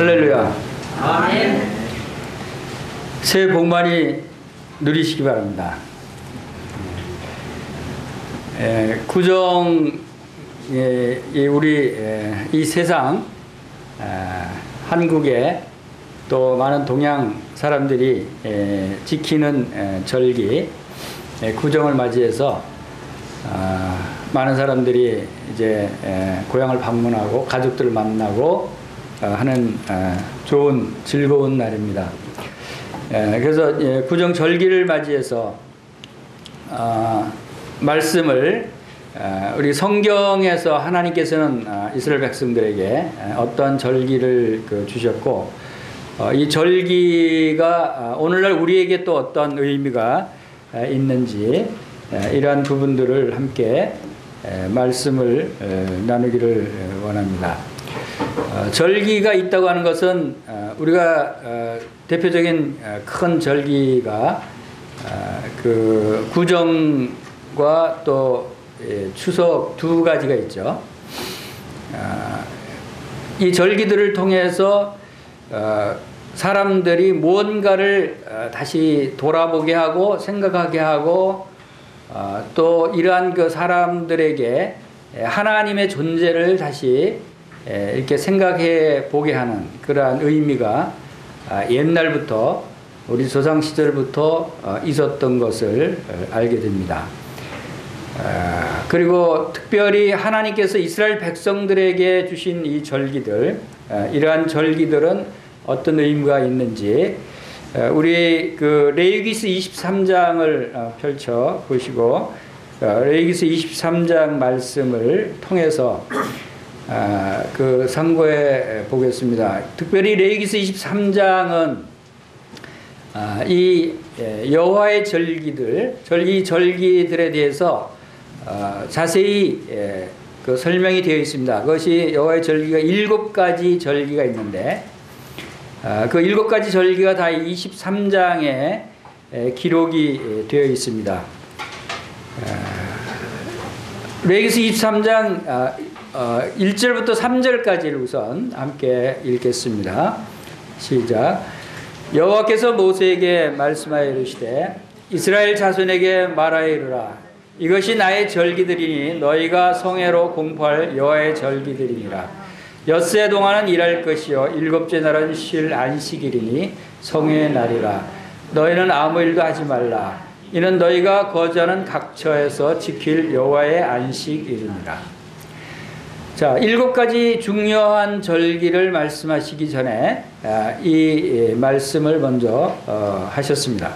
할렐루야. 아멘. 새해 복 많이 누리시기 바랍니다. 구정, 우리 이 세상, 한국에 또 많은 동양 사람들이 지키는 절기, 구정을 맞이해서 많은 사람들이 이제 고향을 방문하고 가족들을 만나고 하는 좋은 즐거운 날입니다. 그래서 구정 절기를 맞이해서 말씀을 우리 성경에서 하나님께서는 이스라엘 백성들에게 어떤 절기를 주셨고 이 절기가 오늘날 우리에게 또 어떤 의미가 있는지 이러한 부분들을 함께 말씀을 나누기를 원합니다. 절기가 있다고 하는 것은 우리가 대표적인 큰 절기가 그 구정과 또 추석 두 가지가 있죠. 이 절기들을 통해서 사람들이 무언가를 다시 돌아보게 하고 생각하게 하고 또 이러한 그 사람들에게 하나님의 존재를 다시 이렇게 생각해 보게 하는 그러한 의미가 옛날부터 우리 조상 시절부터 있었던 것을 알게 됩니다. 그리고 특별히 하나님께서 이스라엘 백성들에게 주신 이 절기들, 이러한 절기들은 어떤 의미가 있는지 우리 그 레위기서 23장을 펼쳐 보시고 레위기서 23장 말씀을 통해서 그 상고해 보겠습니다. 특별히 레위기서 23장은 이 여호와의 절기들, 이 절기들에 대해서 자세히 그 설명이 되어 있습니다. 그것이 여호와의 절기가 7가지 절기가 있는데 그 7가지 절기가 다 23장에 기록이 되어 있습니다. 레위기서 23장 1절부터 3절까지를 우선 함께 읽겠습니다. 시작. 여호와께서 모세에게 말씀하여 이르시되 이스라엘 자손에게 말하여 이르라. 이것이 나의 절기들이니 너희가 성회로 공포할 여호와의 절기들이니라. 엿새 동안은 일할 것이요 일곱째 날은 쉴 안식일이니 성회의 날이라. 너희는 아무 일도 하지 말라. 이는 너희가 거주하는 각처에서 지킬 여호와의 안식일이니라. 자, 7가지 중요한 절기를 말씀하시기 전에 이 말씀을 먼저 하셨습니다.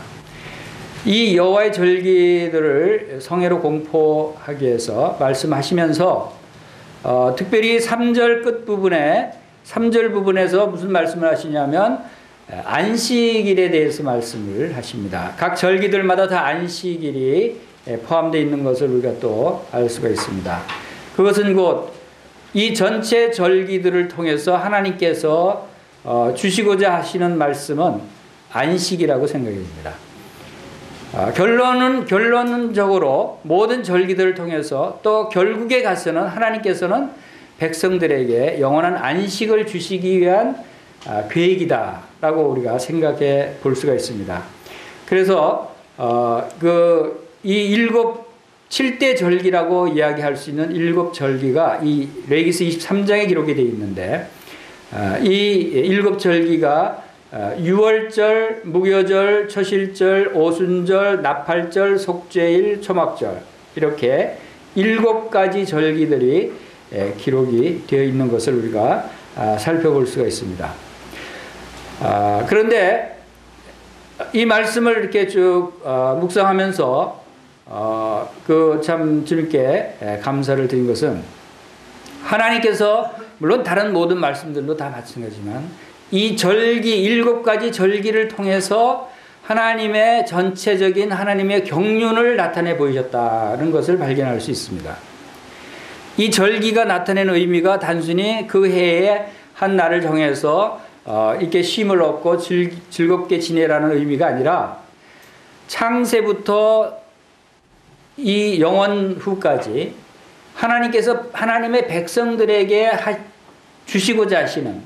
이 여호와의 절기들을 성회로 공포하기 위해서 말씀하시면서 특별히 3절 끝부분에 3절 부분에서 무슨 말씀을 하시냐면 안식일에 대해서 말씀을 하십니다. 각 절기들마다 다 안식일이 포함되어 있는 것을 우리가 또 알 수가 있습니다. 그것은 곧 이 전체 절기들을 통해서 하나님께서 주시고자 하시는 말씀은 안식이라고 생각이 됩니다. 결론적으로 모든 절기들을 통해서 또 결국에 가서는 하나님께서는 백성들에게 영원한 안식을 주시기 위한 계획이다라고 우리가 생각해 볼 수가 있습니다. 그래서 이 7대 절기라고 이야기할 수 있는 7절기가 이 레위기서 23장에 기록이 되어 있는데 이 7절기가 유월절, 무교절, 초실절, 오순절, 나팔절, 속죄일, 초막절 이렇게 7가지 절기들이 기록이 되어 있는 것을 우리가 살펴볼 수가 있습니다. 그런데 이 말씀을 이렇게 쭉 묵상하면서 참 주님께 감사를 드린 것은 하나님께서 물론 다른 모든 말씀들도 다 마찬가지지만 이 절기 7가지 절기를 통해서 하나님의 전체적인 하나님의 경륜을 나타내 보이셨다는 것을 발견할 수 있습니다. 이 절기가 나타내는 의미가 단순히 그 해에 한 날을 정해서 이렇게 쉼을 얻고 즐겁게 지내라는 의미가 아니라 창세부터 이 영원 후까지 하나님께서 하나님의 백성들에게 주시고자 하시는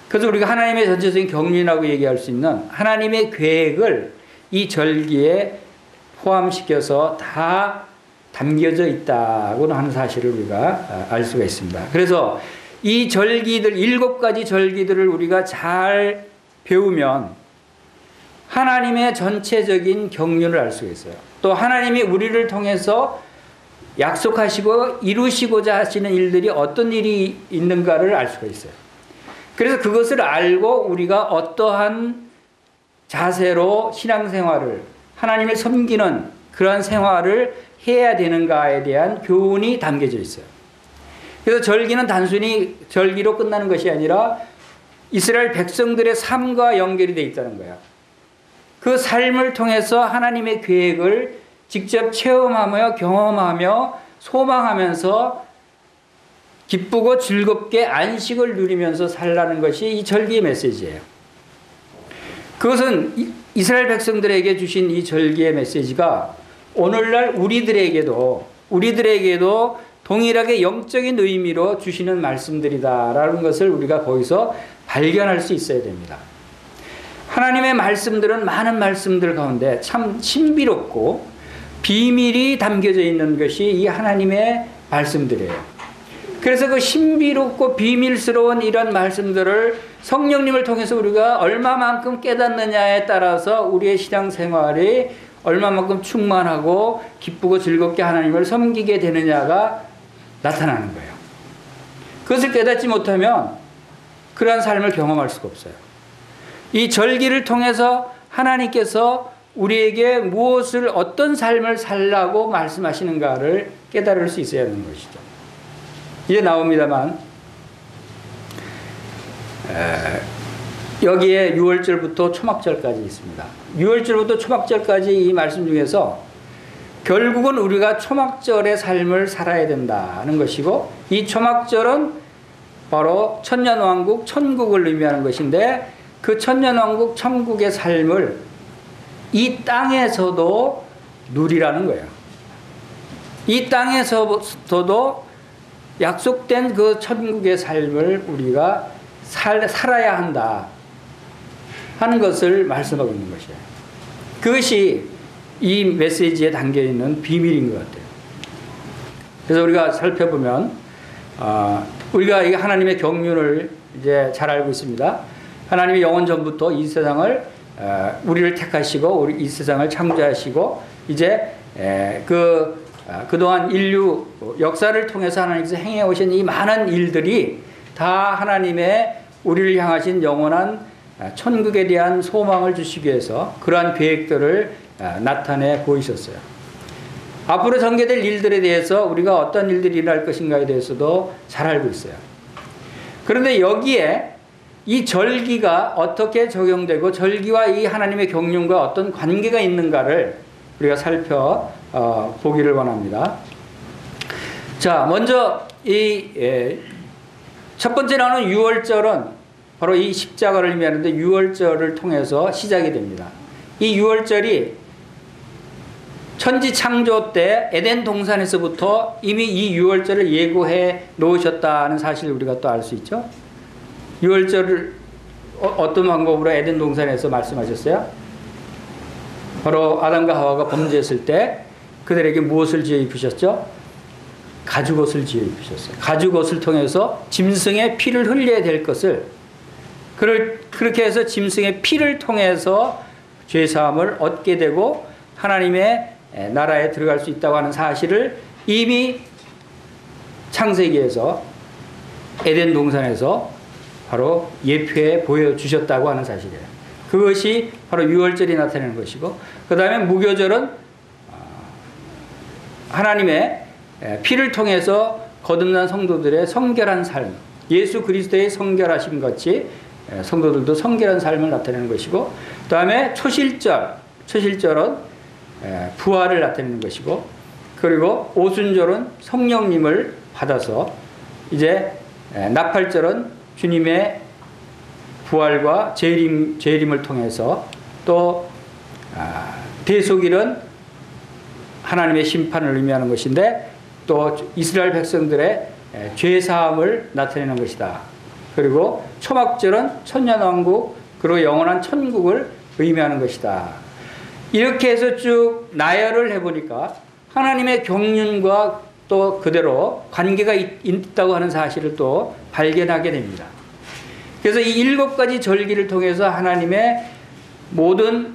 그래서 우리가 하나님의 전체적인 경륜이라고 얘기할 수 있는 하나님의 계획을 이 절기에 포함시켜서 다 담겨져 있다고는 하는 사실을 우리가 알 수가 있습니다. 그래서 이 절기들, 7가지 절기들을 우리가 잘 배우면 하나님의 전체적인 경륜을 알 수가 있어요. 또 하나님이 우리를 통해서 약속하시고 이루시고자 하시는 일들이 어떤 일이 있는가를 알 수가 있어요. 그래서 그것을 알고 우리가 어떠한 자세로 신앙생활을, 하나님을 섬기는 그런 생활을 해야 되는가에 대한 교훈이 담겨져 있어요. 그래서 절기는 단순히 절기로 끝나는 것이 아니라 이스라엘 백성들의 삶과 연결이 되어 있다는 거예요. 그 삶을 통해서 하나님의 계획을 직접 체험하며 경험하며 소망하면서 기쁘고 즐겁게 안식을 누리면서 살라는 것이 이 절기의 메시지예요. 그것은 이스라엘 백성들에게 주신 이 절기의 메시지가 오늘날 우리들에게도 동일하게 영적인 의미로 주시는 말씀들이다라는 것을 우리가 거기서 발견할 수 있어야 됩니다. 하나님의 말씀들은 많은 말씀들 가운데 참 신비롭고 비밀이 담겨져 있는 것이 이 하나님의 말씀들이에요. 그래서 그 신비롭고 비밀스러운 이런 말씀들을 성령님을 통해서 우리가 얼마만큼 깨닫느냐에 따라서 우리의 신앙생활이 얼마만큼 충만하고 기쁘고 즐겁게 하나님을 섬기게 되느냐가 나타나는 거예요. 그것을 깨닫지 못하면 그러한 삶을 경험할 수가 없어요. 이 절기를 통해서 하나님께서 우리에게 무엇을, 어떤 삶을 살라고 말씀하시는가를 깨달을 수 있어야 하는 것이죠. 이제 나옵니다만 여기에 6월절부터 초막절까지 있습니다. 6월절부터 초막절까지 이 말씀 중에서 결국은 우리가 초막절의 삶을 살아야 된다는 것이고, 이 초막절은 바로 천년왕국 천국을 의미하는 것인데, 그 천년왕국 천국의 삶을 이 땅에서도 누리라는 거예요. 이 땅에서도 약속된 그 천국의 삶을 우리가 살아야 한다 하는 것을 말씀하고 있는 것이에요. 그것이 이 메시지에 담겨있는 비밀인 것 같아요. 그래서 우리가 살펴보면 우리가 이 하나님의 경륜을 이제 잘 알고 있습니다. 하나님이 영원 전부터 이 세상을 우리를 택하시고 이 세상을 창조하시고 이제 그동안 인류 역사를 통해서 하나님께서 행해 오신 이 많은 일들이 다 하나님의 우리를 향하신 영원한 천국에 대한 소망을 주시기 위해서 그러한 계획들을 나타내 보이셨어요. 앞으로 전개될 일들에 대해서 우리가 어떤 일들이 일어날 것인가에 대해서도 잘 알고 있어요. 그런데 여기에 이 절기가 어떻게 적용되고 절기와 이 하나님의 경륜과 어떤 관계가 있는가를 우리가 살펴보기를 원합니다. 자, 먼저 첫 번째 나오는 6월절은 바로 이 십자가를 의미하는데 6월절을 통해서 시작이 됩니다. 이 6월절이 천지 창조 때 에덴 동산에서부터 이미 이 6월절을 예고해 놓으셨다는 사실을 우리가 또 알 수 있죠. 6월절을 어떤 방법으로 에덴 동산에서 말씀하셨어요? 바로 아담과 하와가 범죄했을 때 그들에게 무엇을 지어 입히셨죠? 가죽옷을 지어 입히셨어요. 가죽옷을 통해서 짐승의 피를 흘려야 될 것을 그렇게 해서 짐승의 피를 통해서 죄사함을 얻게 되고 하나님의 나라에 들어갈 수 있다고 하는 사실을 이미 창세기에서 에덴 동산에서 바로 예표해 보여주셨다고 하는 사실이에요. 그것이 바로 6월절이 나타내는 것이고, 그 다음에 무교절은 하나님의 피를 통해서 거듭난 성도들의 성결한 삶, 예수 그리스도의 성결하심 같이 성도들도 성결한 삶을 나타내는 것이고, 그 다음에 초실절은 부활을 나타내는 것이고, 그리고 오순절은 성령님을 받아서 이제 나팔절은 주님의 부활과 재림을 통해서, 또 대속일은 하나님의 심판을 의미하는 것인데 또 이스라엘 백성들의 죄사함을 나타내는 것이다. 그리고 초막절은 천년왕국, 그리고 영원한 천국을 의미하는 것이다. 이렇게 해서 쭉 나열을 해보니까 하나님의 경륜과 또 그대로 관계가 있다고 하는 사실을 또 발견하게 됩니다. 그래서 이 7가지 절기를 통해서 하나님의 모든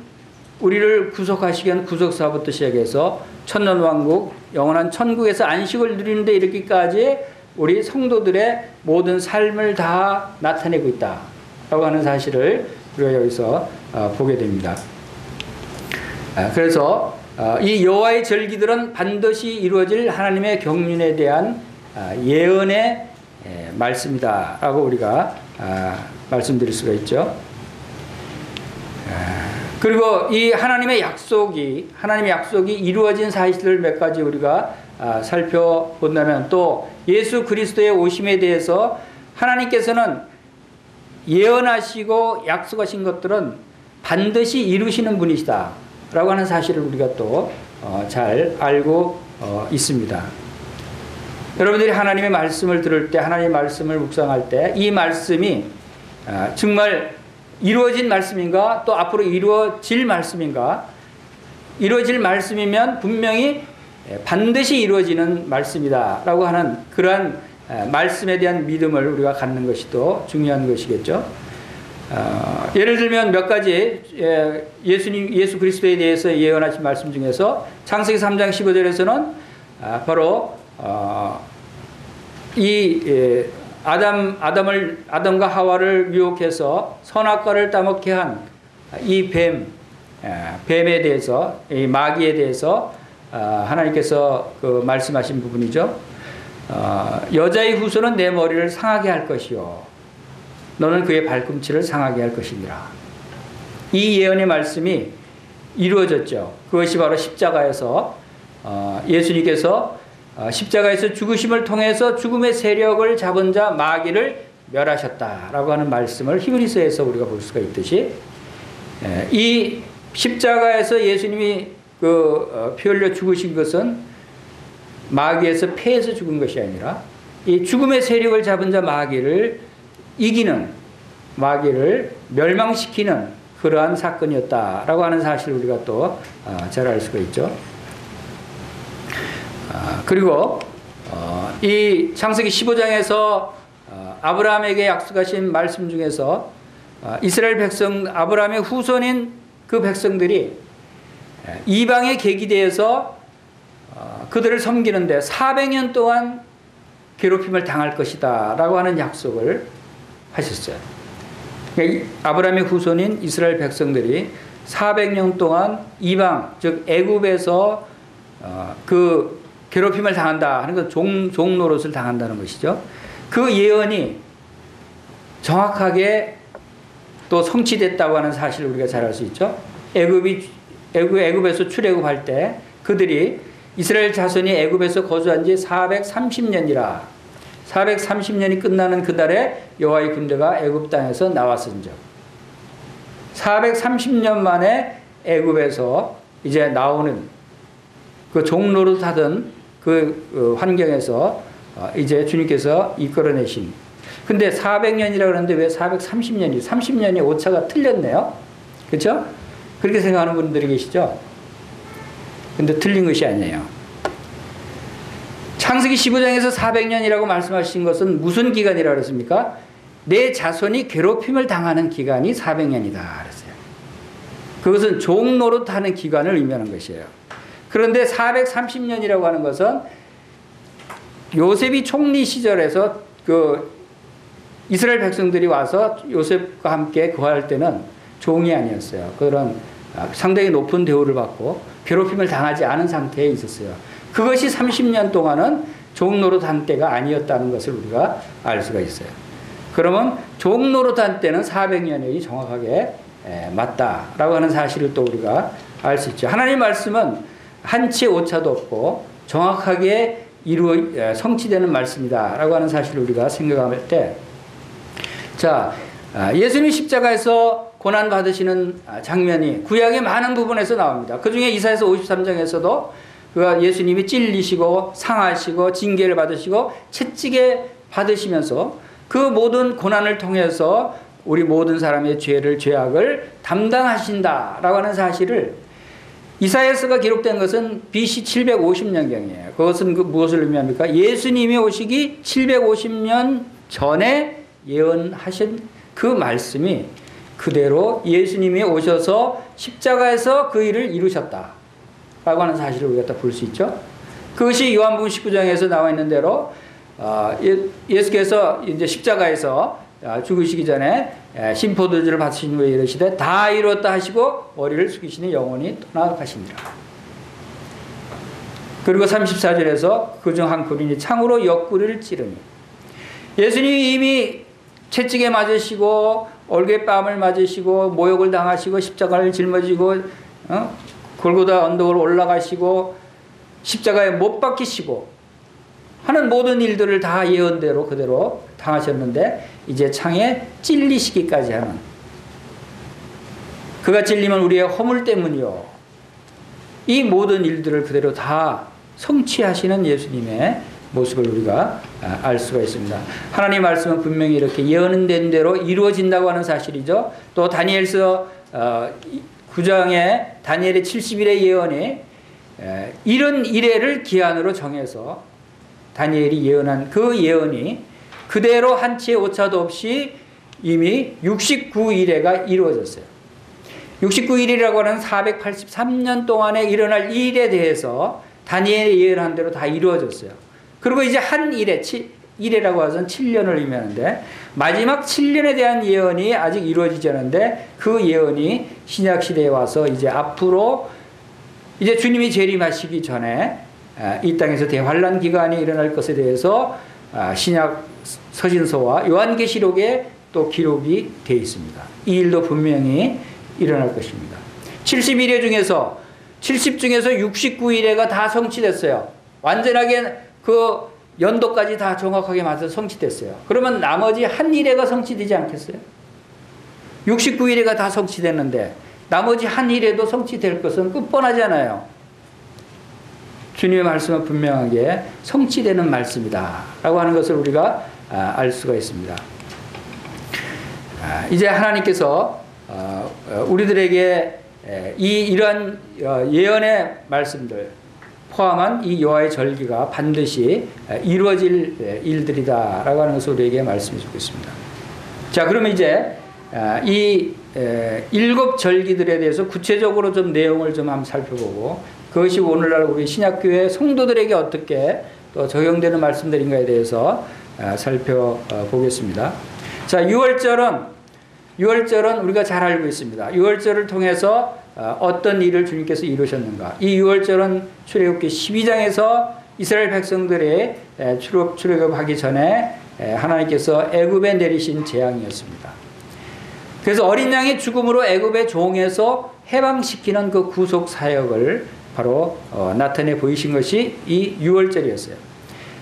우리를 구속하시기 위한 구속사부터 시작해서 천년왕국, 영원한 천국에서 안식을 누리는데 이르기까지 우리 성도들의 모든 삶을 다 나타내고 있다라고 하는 사실을 우리가 여기서 보게 됩니다. 그래서 이 여호와의 절기들은 반드시 이루어질 하나님의 경륜에 대한 예언의 말씀이다라고 우리가 말씀드릴 수가 있죠. 그리고 이 하나님의 약속이 이루어진 사실을 몇 가지 우리가 살펴본다면, 또 예수 그리스도의 오심에 대해서 하나님께서는 예언하시고 약속하신 것들은 반드시 이루시는 분이시다 라고 하는 사실을 우리가 또 잘 알고 있습니다. 여러분들이 하나님의 말씀을 들을 때, 하나님의 말씀을 묵상할 때 이 말씀이 정말 이루어진 말씀인가, 또 앞으로 이루어질 말씀인가, 이루어질 말씀이면 분명히 반드시 이루어지는 말씀이다 라고 하는 그러한 말씀에 대한 믿음을 우리가 갖는 것이 또 중요한 것이겠죠. 예를 들면 몇 가지 예수 그리스도에 대해서 예언하신 말씀 중에서 창세기 3장 15절에서는 바로 아담과 하와를 유혹해서 선악과를 따먹게 한 이 뱀에 대해서, 이 마귀에 대해서 하나님께서 그 말씀하신 부분이죠. 여자의 후손은 내 머리를 상하게 할 것이요, 너는 그의 발꿈치를 상하게 할 것이니라. 이 예언의 말씀이 이루어졌죠. 그것이 바로 십자가에서 예수님께서 십자가에서 죽으심을 통해서 죽음의 세력을 잡은 자 마귀를 멸하셨다라고 하는 말씀을 히브리서에서 우리가 볼 수가 있듯이, 이 십자가에서 예수님이 피 흘려 죽으신 것은 마귀에서 패해서 죽은 것이 아니라 이 죽음의 세력을 잡은 자 마귀를 이기는, 마귀를 멸망시키는 그러한 사건이었다라고 하는 사실을 우리가 또 잘 알 수가 있죠. 그리고 이 창세기 15장에서 아브라함에게 약속하신 말씀 중에서 이스라엘 백성, 아브라함의 후손인 그 백성들이 이방의 계기되어서 그들을 섬기는데 400년 동안 괴롭힘을 당할 것이다 라고 하는 약속을 하셨어요. 그러니까 아브라함의 후손인 이스라엘 백성들이 400년 동안 이방, 즉 애굽에서 그 괴롭힘을 당한다 하는 것, 종 노릇을 당한다는 것이죠. 그 예언이 정확하게 또 성취됐다고 하는 사실을 우리가 잘 알 수 있죠. 애굽에서 출애굽할 때 그들이 이스라엘 자손이 애굽에서 거주한 지 430년이라 430년이 끝나는 그날에 여호와의 군대가 애굽 땅에서 나왔은즉 430년 만에 애굽에서 이제 나오는 그 종로를 타던 그 환경에서 이제 주님께서 이끌어내신, 근데 400년이라고 그러는데 왜 430년이 30년이 오차가 틀렸네요. 그렇죠? 그렇게 생각하는 분들이 계시죠? 근데 틀린 것이 아니에요. 창세기 15장에서 400년이라고 말씀하신 것은 무슨 기간이라고 그랬습니까? 내 자손이 괴롭힘을 당하는 기간이 400년이다 그랬어요. 그것은 종 노릇하는 기간을 의미하는 것이에요. 그런데 430년이라고 하는 것은 요셉이 총리 시절에서 그 이스라엘 백성들이 와서 요셉과 함께 거할 때는 종이 아니었어요. 그런 상당히 높은 대우를 받고 괴롭힘을 당하지 않은 상태에 있었어요. 그것이 30년 동안은 종 노릇한 때가 아니었다는 것을 우리가 알 수가 있어요. 그러면 종 노릇한 때는 400년이 정확하게 맞다라고 하는 사실을 또 우리가 알 수 있죠. 하나님의 말씀은 한치 오차도 없고 정확하게 성취되는 말씀이다라고 하는 사실을 우리가 생각할 때, 자, 예수님이 십자가에서 고난 받으시는 장면이 구약의 많은 부분에서 나옵니다. 그 중에 이사야서 53장에서도 그가 예수님이 찔리시고 상하시고 징계를 받으시고 채찍에 받으시면서 그 모든 고난을 통해서 우리 모든 사람의 죄악을 담당하신다라고 하는 사실을 이사야서가 기록된 것은 BC 750년경이에요. 그것은 무엇을 의미합니까? 예수님이 오시기 750년 전에 예언하신 그 말씀이 그대로 예수님이 오셔서 십자가에서 그 일을 이루셨다라고 하는 사실을 우리가 볼 수 있죠. 그것이 요한복음 19장에서 나와 있는 대로 예수께서 이제 십자가에서 죽으시기 전에 심포도주를 받으신 후에 이르시되 다 이루었다 하시고 머리를 숙이시니 영원히 떠나가시니라. 그리고 34절에서 그중 한 군인이 창으로 옆구리를 찌르니, 예수님이 이미 채찍에 맞으시고 얼굴에 뺨을 맞으시고 모욕을 당하시고 십자가를 짊어지고 골고다 언덕으로 올라가시고 십자가에 못 박히시고 하는 모든 일들을 다 예언대로 그대로 당하셨는데 이제 창에 찔리시기까지 하는, 그가 찔리면 우리의 허물 때문이요, 이 모든 일들을 그대로 다 성취하시는 예수님의 모습을 우리가 알 수가 있습니다. 하나님 말씀은 분명히 이렇게 예언된 대로 이루어진다고 하는 사실이죠. 또 다니엘서 9장에 다니엘의 70일의 예언이 이런 이래를 기한으로 정해서 다니엘이 예언한 그 예언이 그대로 한치의 오차도 없이 이미 69일에가 이루어졌어요. 69일이라고 하는 483년 동안에 일어날 일에 대해서 다니엘이 예언한 대로 다 이루어졌어요. 그리고 이제 한 일에, 일이라고 하면 7년을 의미하는데 마지막 7년에 대한 예언이 아직 이루어지지 않았는데 그 예언이 신약시대에 와서 이제 앞으로 이제 주님이 재림하시기 전에 이 땅에서 대환란 기간이 일어날 것에 대해서 신약 서신서와 요한계시록에 또 기록이 되어 있습니다. 이 일도 분명히 일어날 것입니다. 70일에 중에서 70 중에서 69일에가 다 성취됐어요. 완전하게 그 연도까지 다 정확하게 맞춰서 성취됐어요. 그러면 나머지 한 일회가 성취되지 않겠어요? 69일회가 다 성취됐는데 나머지 한 일회도 성취될 것은 끝뻔하잖아요. 주님의 말씀은 분명하게 성취되는 말씀이다 라고 하는 것을 우리가 알 수가 있습니다. 이제 하나님께서 우리들에게 이러한 예언의 말씀들 포함한 이 여호와의 절기가 반드시 이루어질 일들이다 라고 하는 것을 우리에게 말씀해 주고 있습니다. 자, 그러면 이제 이 7 절기들에 대해서 구체적으로 좀 내용을 좀 한번 살펴보고 그것이 오늘날 우리 신약교회 성도들에게 어떻게 또 적용되는 말씀들인가에 대해서 살펴보겠습니다. 자, 6월절은 우리가 잘 알고 있습니다. 6월절을 통해서 어떤 일을 주님께서 이루셨는가. 이 6월절은 출애굽기 12장에서 이스라엘 백성들이 출애굽하기 전에 하나님께서 애굽에 내리신 재앙이었습니다. 그래서 어린 양의 죽음으로 애굽의 종에서 해방시키는 그 구속 사역을 바로 나타내 보이신 것이 이 6월절이었어요.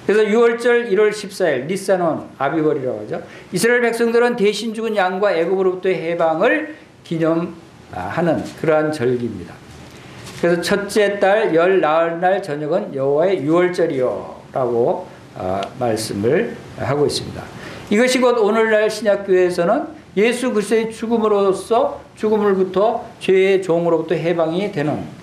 그래서 6월절 1월 14일 니산온 아비벌이라고 하죠. 이스라엘 백성들은 대신 죽은 양과 애굽으로부터의 해방을 기념하는 그러한 절기입니다. 그래서 첫째 달 열 나흘날 저녁은 여호와의 6월절이요 라고 말씀을 하고 있습니다. 이것이 곧 오늘날 신약교회에서는 예수 그리스도의 죽음으로부터 죄의 종으로부터 해방이 되는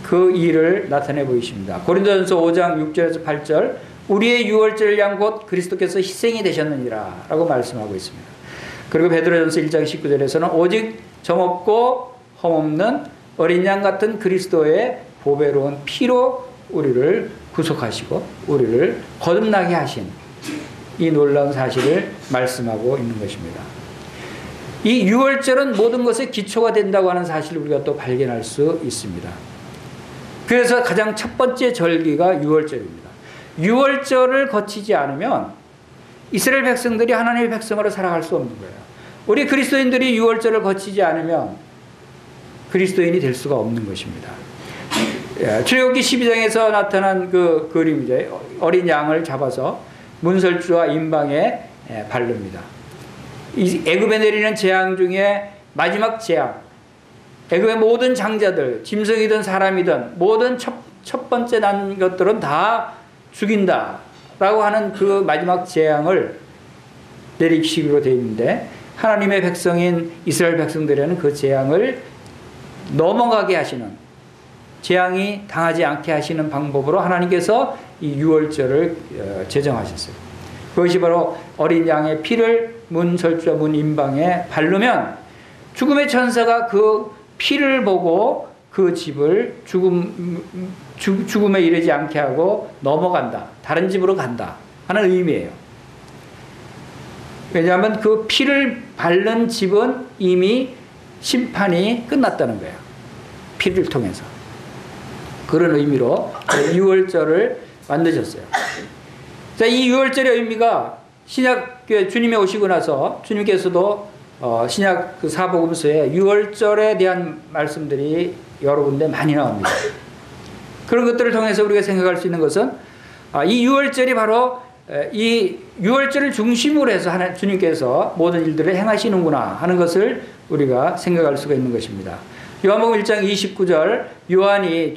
그 일을 나타내 보이십니다. 고린도전서 5장 6절에서 8절 우리의 6월절 양 곧 그리스도께서 희생이 되셨느니라 라고 말씀하고 있습니다. 그리고 베드로전서 1장 19절에서는 오직 점없고 험없는 어린 양 같은 그리스도의 보배로운 피로 우리를 구속하시고 우리를 거듭나게 하신 이 놀라운 사실을 말씀하고 있는 것입니다. 이 6월절은 모든 것의 기초가 된다고 하는 사실을 우리가 또 발견할 수 있습니다. 그래서 가장 첫 번째 절기가 6월절입니다. 6월절을 거치지 않으면 이스라엘 백성들이 하나님의 백성으로 살아갈 수 없는 거예요. 우리 그리스도인들이 6월절을 거치지 않으면 그리스도인이 될 수가 없는 것입니다. 출애굽기 12장에서 나타난 그 그림이죠. 어린 양을 잡아서 문설주와 임방에 바릅니다. 애굽에 내리는 재앙 중에 마지막 재앙, 애굽의 모든 장자들, 짐승이든 사람이든 모든 첫 번째 난 것들은 다 죽인다 라고 하는 그 마지막 재앙을 내리시기로 되어 있는데 하나님의 백성인 이스라엘 백성들에는 그 재앙을 넘어가게 하시는, 재앙이 당하지 않게 하시는 방법으로 하나님께서 이 유월절을 제정하셨어요. 그것이 바로 어린 양의 피를 문 절주와 문 임방에 바르면 죽음의 천사가 그 피를 보고 그 집을 죽음에 이르지 않게 하고 넘어간다, 다른 집으로 간다 하는 의미예요. 왜냐하면 그 피를 바른 집은 이미 심판이 끝났다는 거예요. 피를 통해서. 그런 의미로 유월절을 만드셨어요. 자, 이 유월절의 의미가 신약교회 주님이 오시고 나서 주님께서도 신약 그 사복음서에 유월절에 대한 말씀들이 여러 군데 많이 나옵니다. 그런 것들을 통해서 우리가 생각할 수 있는 것은 이 유월절이 바로 이 유월절을 중심으로 해서 주님께서 모든 일들을 행하시는구나 하는 것을 우리가 생각할 수가 있는 것입니다. 요한복음 1장 29절 요한이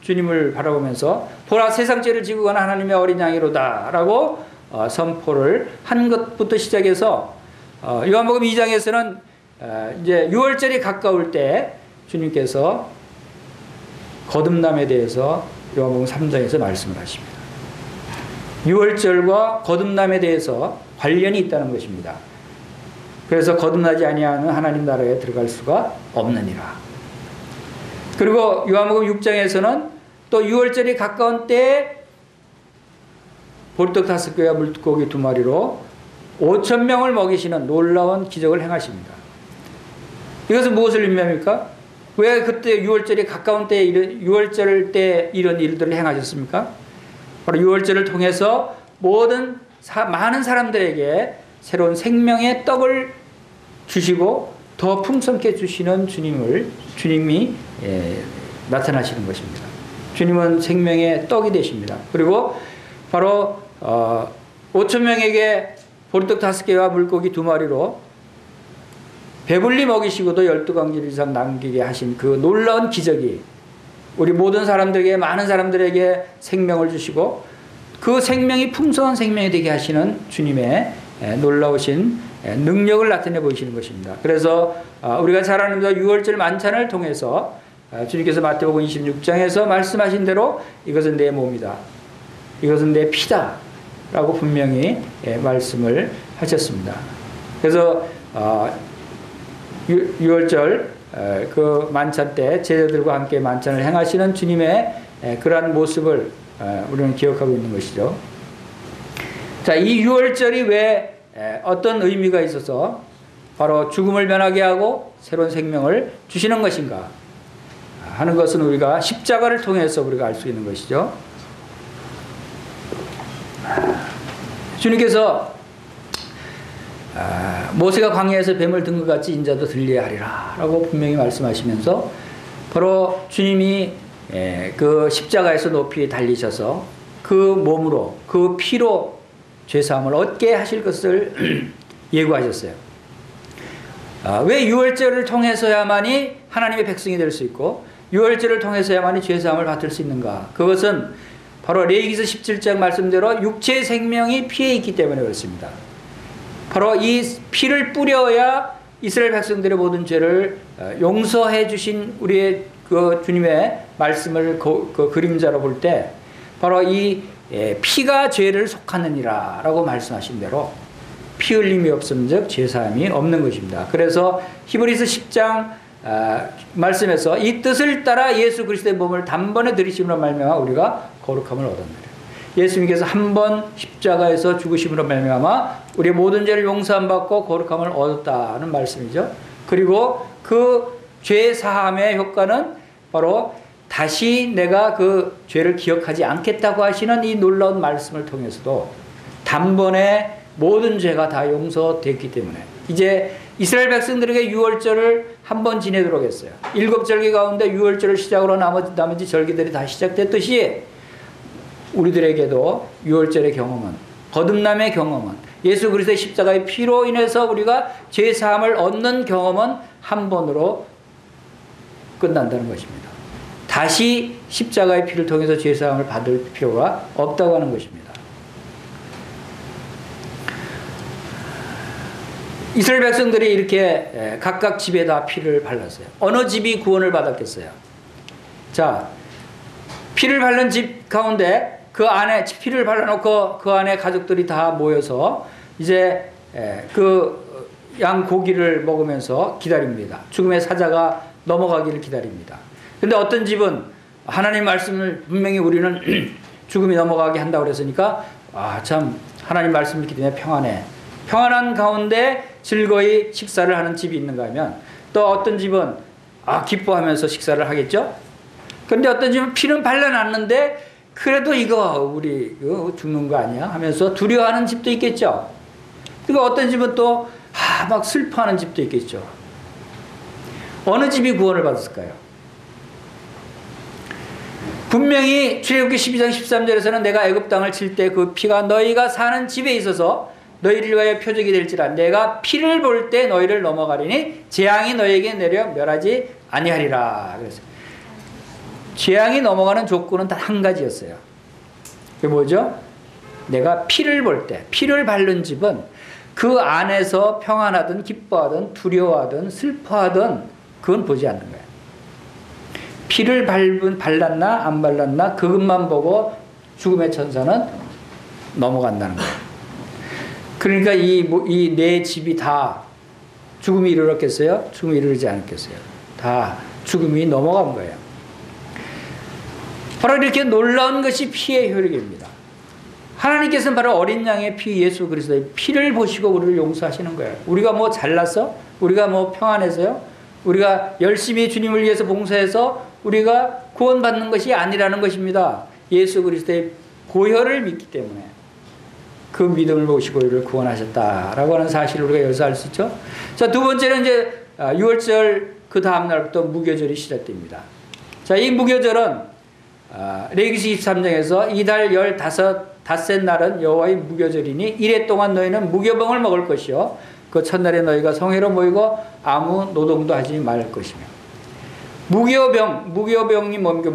주님을 바라보면서 보라 세상 죄를 지고 가는 하나님의 어린 양이로다 라고 선포를 한 것부터 시작해서 요한복음 2장에서는 이제 유월절이 가까울 때 주님께서 거듭남에 대해서 요한복음 3장에서 말씀을 하십니다. 유월절과 거듭남에 대해서 관련이 있다는 것입니다. 그래서 거듭나지 아니하는 하나님 나라에 들어갈 수가 없느니라. 그리고 요한복음 6장에서는 또 유월절이 가까운 때에 보리떡 5개와 물고기 2마리로 5,000명을 먹이시는 놀라운 기적을 행하십니다. 이것은 무엇을 의미합니까? 왜 그때 유월절이 가까운 때에 유월절 때 이런 일들을 행하셨습니까? 바로 유월절을 통해서 많은 사람들에게 새로운 생명의 떡을 주시고 더 풍성케 주시는 주님이 나타나시는 것입니다. 주님은 생명의 떡이 되십니다. 그리고 바로 5,000명에게 보리떡 5개와 물고기 2마리로 배불리 먹이시고도 12광질 이상 남기게 하신 그 놀라운 기적이 우리 모든 사람들에게, 많은 사람들에게 생명을 주시고 그 생명이 풍성한 생명이 되게 하시는 주님의 놀라우신 능력을 나타내 보이시는 것입니다. 그래서 우리가 잘 아는 유월절 만찬을 통해서 주님께서 마태복음 26장에서 말씀하신 대로 이것은 내 몸이다, 이것은 내 피다 라고 분명히 말씀을 하셨습니다. 그래서 유월절 그 만찬 때 제자들과 함께 만찬을 행하시는 주님의 그러한 모습을 우리는 기억하고 있는 것이죠. 자, 이 유월절이 왜 어떤 의미가 있어서 바로 죽음을 면하게 하고 새로운 생명을 주시는 것인가 하는 것은 우리가 십자가를 통해서 우리가 알 수 있는 것이죠. 주님께서 모세가 광야에서 뱀을 든 것 같이 인자도 들려야 하리라 라고 분명히 말씀하시면서 바로 주님이 그 십자가에서 높이 달리셔서 그 몸으로 그 피로 죄사함을 얻게 하실 것을 예고하셨어요. 왜 유월절을 통해서야만이 하나님의 백성이 될 수 있고 유월절을 통해서야만이 죄사함을 받을 수 있는가? 그것은 바로 레위기서 17장 말씀대로 육체의 생명이 피에 있기 때문에 그렇습니다. 바로 이 피를 뿌려야 이스라엘 백성들의 모든 죄를 용서해 주신 우리의 그 주님의 말씀을 그 그림자로 볼 때 바로 이 피가 죄를 속하느니라 라고 말씀하신 대로 피 흘림이 없음즉 죄사함이 없는 것입니다. 그래서 히브리서 10장 말씀에서 이 뜻을 따라 예수 그리스도의 몸을 단번에 들이심으로 말미암아 우리가 거룩함을 얻었느니라. 예수님께서 한 번 십자가에서 죽으심으로 말미암아 우리의 모든 죄를 용서함 받고 거룩함을 얻었다는 말씀이죠. 그리고 그 죄 사함의 효과는 바로 다시 내가 그 죄를 기억하지 않겠다고 하시는 이 놀라운 말씀을 통해서도 단번에 모든 죄가 다 용서됐기 때문에 이제 이스라엘 백성들에게 유월절을 한 번 지내도록 했어요. 7절기 가운데 유월절을 시작으로 나머지 절기들이 다 시작됐듯이 우리들에게도 유월절의 경험은, 거듭남의 경험은, 예수 그리스도의 십자가의 피로 인해서 우리가 죄사함을 얻는 경험은 한 번으로 끝난다는 것입니다. 다시 십자가의 피를 통해서 죄사함을 받을 필요가 없다고 하는 것입니다. 이스라엘 백성들이 이렇게 각각 집에다 피를 발랐어요. 어느 집이 구원을 받았겠어요? 자, 피를 바른 집 가운데 그 안에 피를 발라놓고 그 안에 가족들이 다 모여서 이제 그 양 고기를 먹으면서 기다립니다. 죽음의 사자가 넘어가기를 기다립니다. 근데 어떤 집은 하나님 말씀을 분명히 우리는 죽음이 넘어가게 한다고 그랬으니까 참 하나님 말씀 읽기 때문에 평안해. 평안한 가운데 즐거이 식사를 하는 집이 있는가 하면 또 어떤 집은 기뻐하면서 식사를 하겠죠. 그런데 어떤 집은 피는 발라놨는데 그래도 이거 우리 죽는 거 아니야 하면서 두려워하는 집도 있겠죠. 그리고 어떤 집은 또 막 슬퍼하는 집도 있겠죠. 어느 집이 구원을 받았을까요? 분명히 출애굽기 12장 13절에서는 내가 애굽 땅을 칠 때 그 피가 너희가 사는 집에 있어서 너희를 위하여 표적이 될지라 내가 피를 볼 때 너희를 넘어가리니 재앙이 너희에게 내려 멸하지 아니하리라. 그래서 재앙이 넘어가는 조건은 단 한 가지였어요. 그게 뭐죠? 내가 피를 볼 때, 피를 바른 집은 그 안에서 평안하든 기뻐하든 두려워하든 슬퍼하든 그건 보지 않는 거예요. 피를 발랐나 안 발랐나 그것만 보고 죽음의 천사는 넘어간다는 거예요. 그러니까 이 네 집이 다 죽음이 이르렀겠어요? 죽음이 이르지 않았겠어요? 다 죽음이 넘어간 거예요. 바로 이렇게 놀라운 것이 피의 효력입니다. 하나님께서는 바로 어린 양의 피 예수 그리스도의 피를 보시고 우리를 용서하시는 거예요. 우리가 뭐 잘났어? 우리가 뭐 평안해서요? 우리가 열심히 주님을 위해서 봉사해서 우리가 구원받는 것이 아니라는 것입니다. 예수 그리스도의 보혈을 믿기 때문에 그 믿음을 보시고 우리를 구원하셨다라고 하는 사실을 우리가 여기서 알 수 있죠. 자, 두 번째는 이제 6월절 그 다음 날부터 무교절이 시작됩니다. 자, 이 무교절은 레위기 23장에서 이달 15째 날은 여호와의 무교절이니 이래 동안 너희는 무교병을 먹을 것이요 그 첫날에 너희가 성회로 모이고 아무 노동도 하지 말 것이며. 무교병이 뭡니까?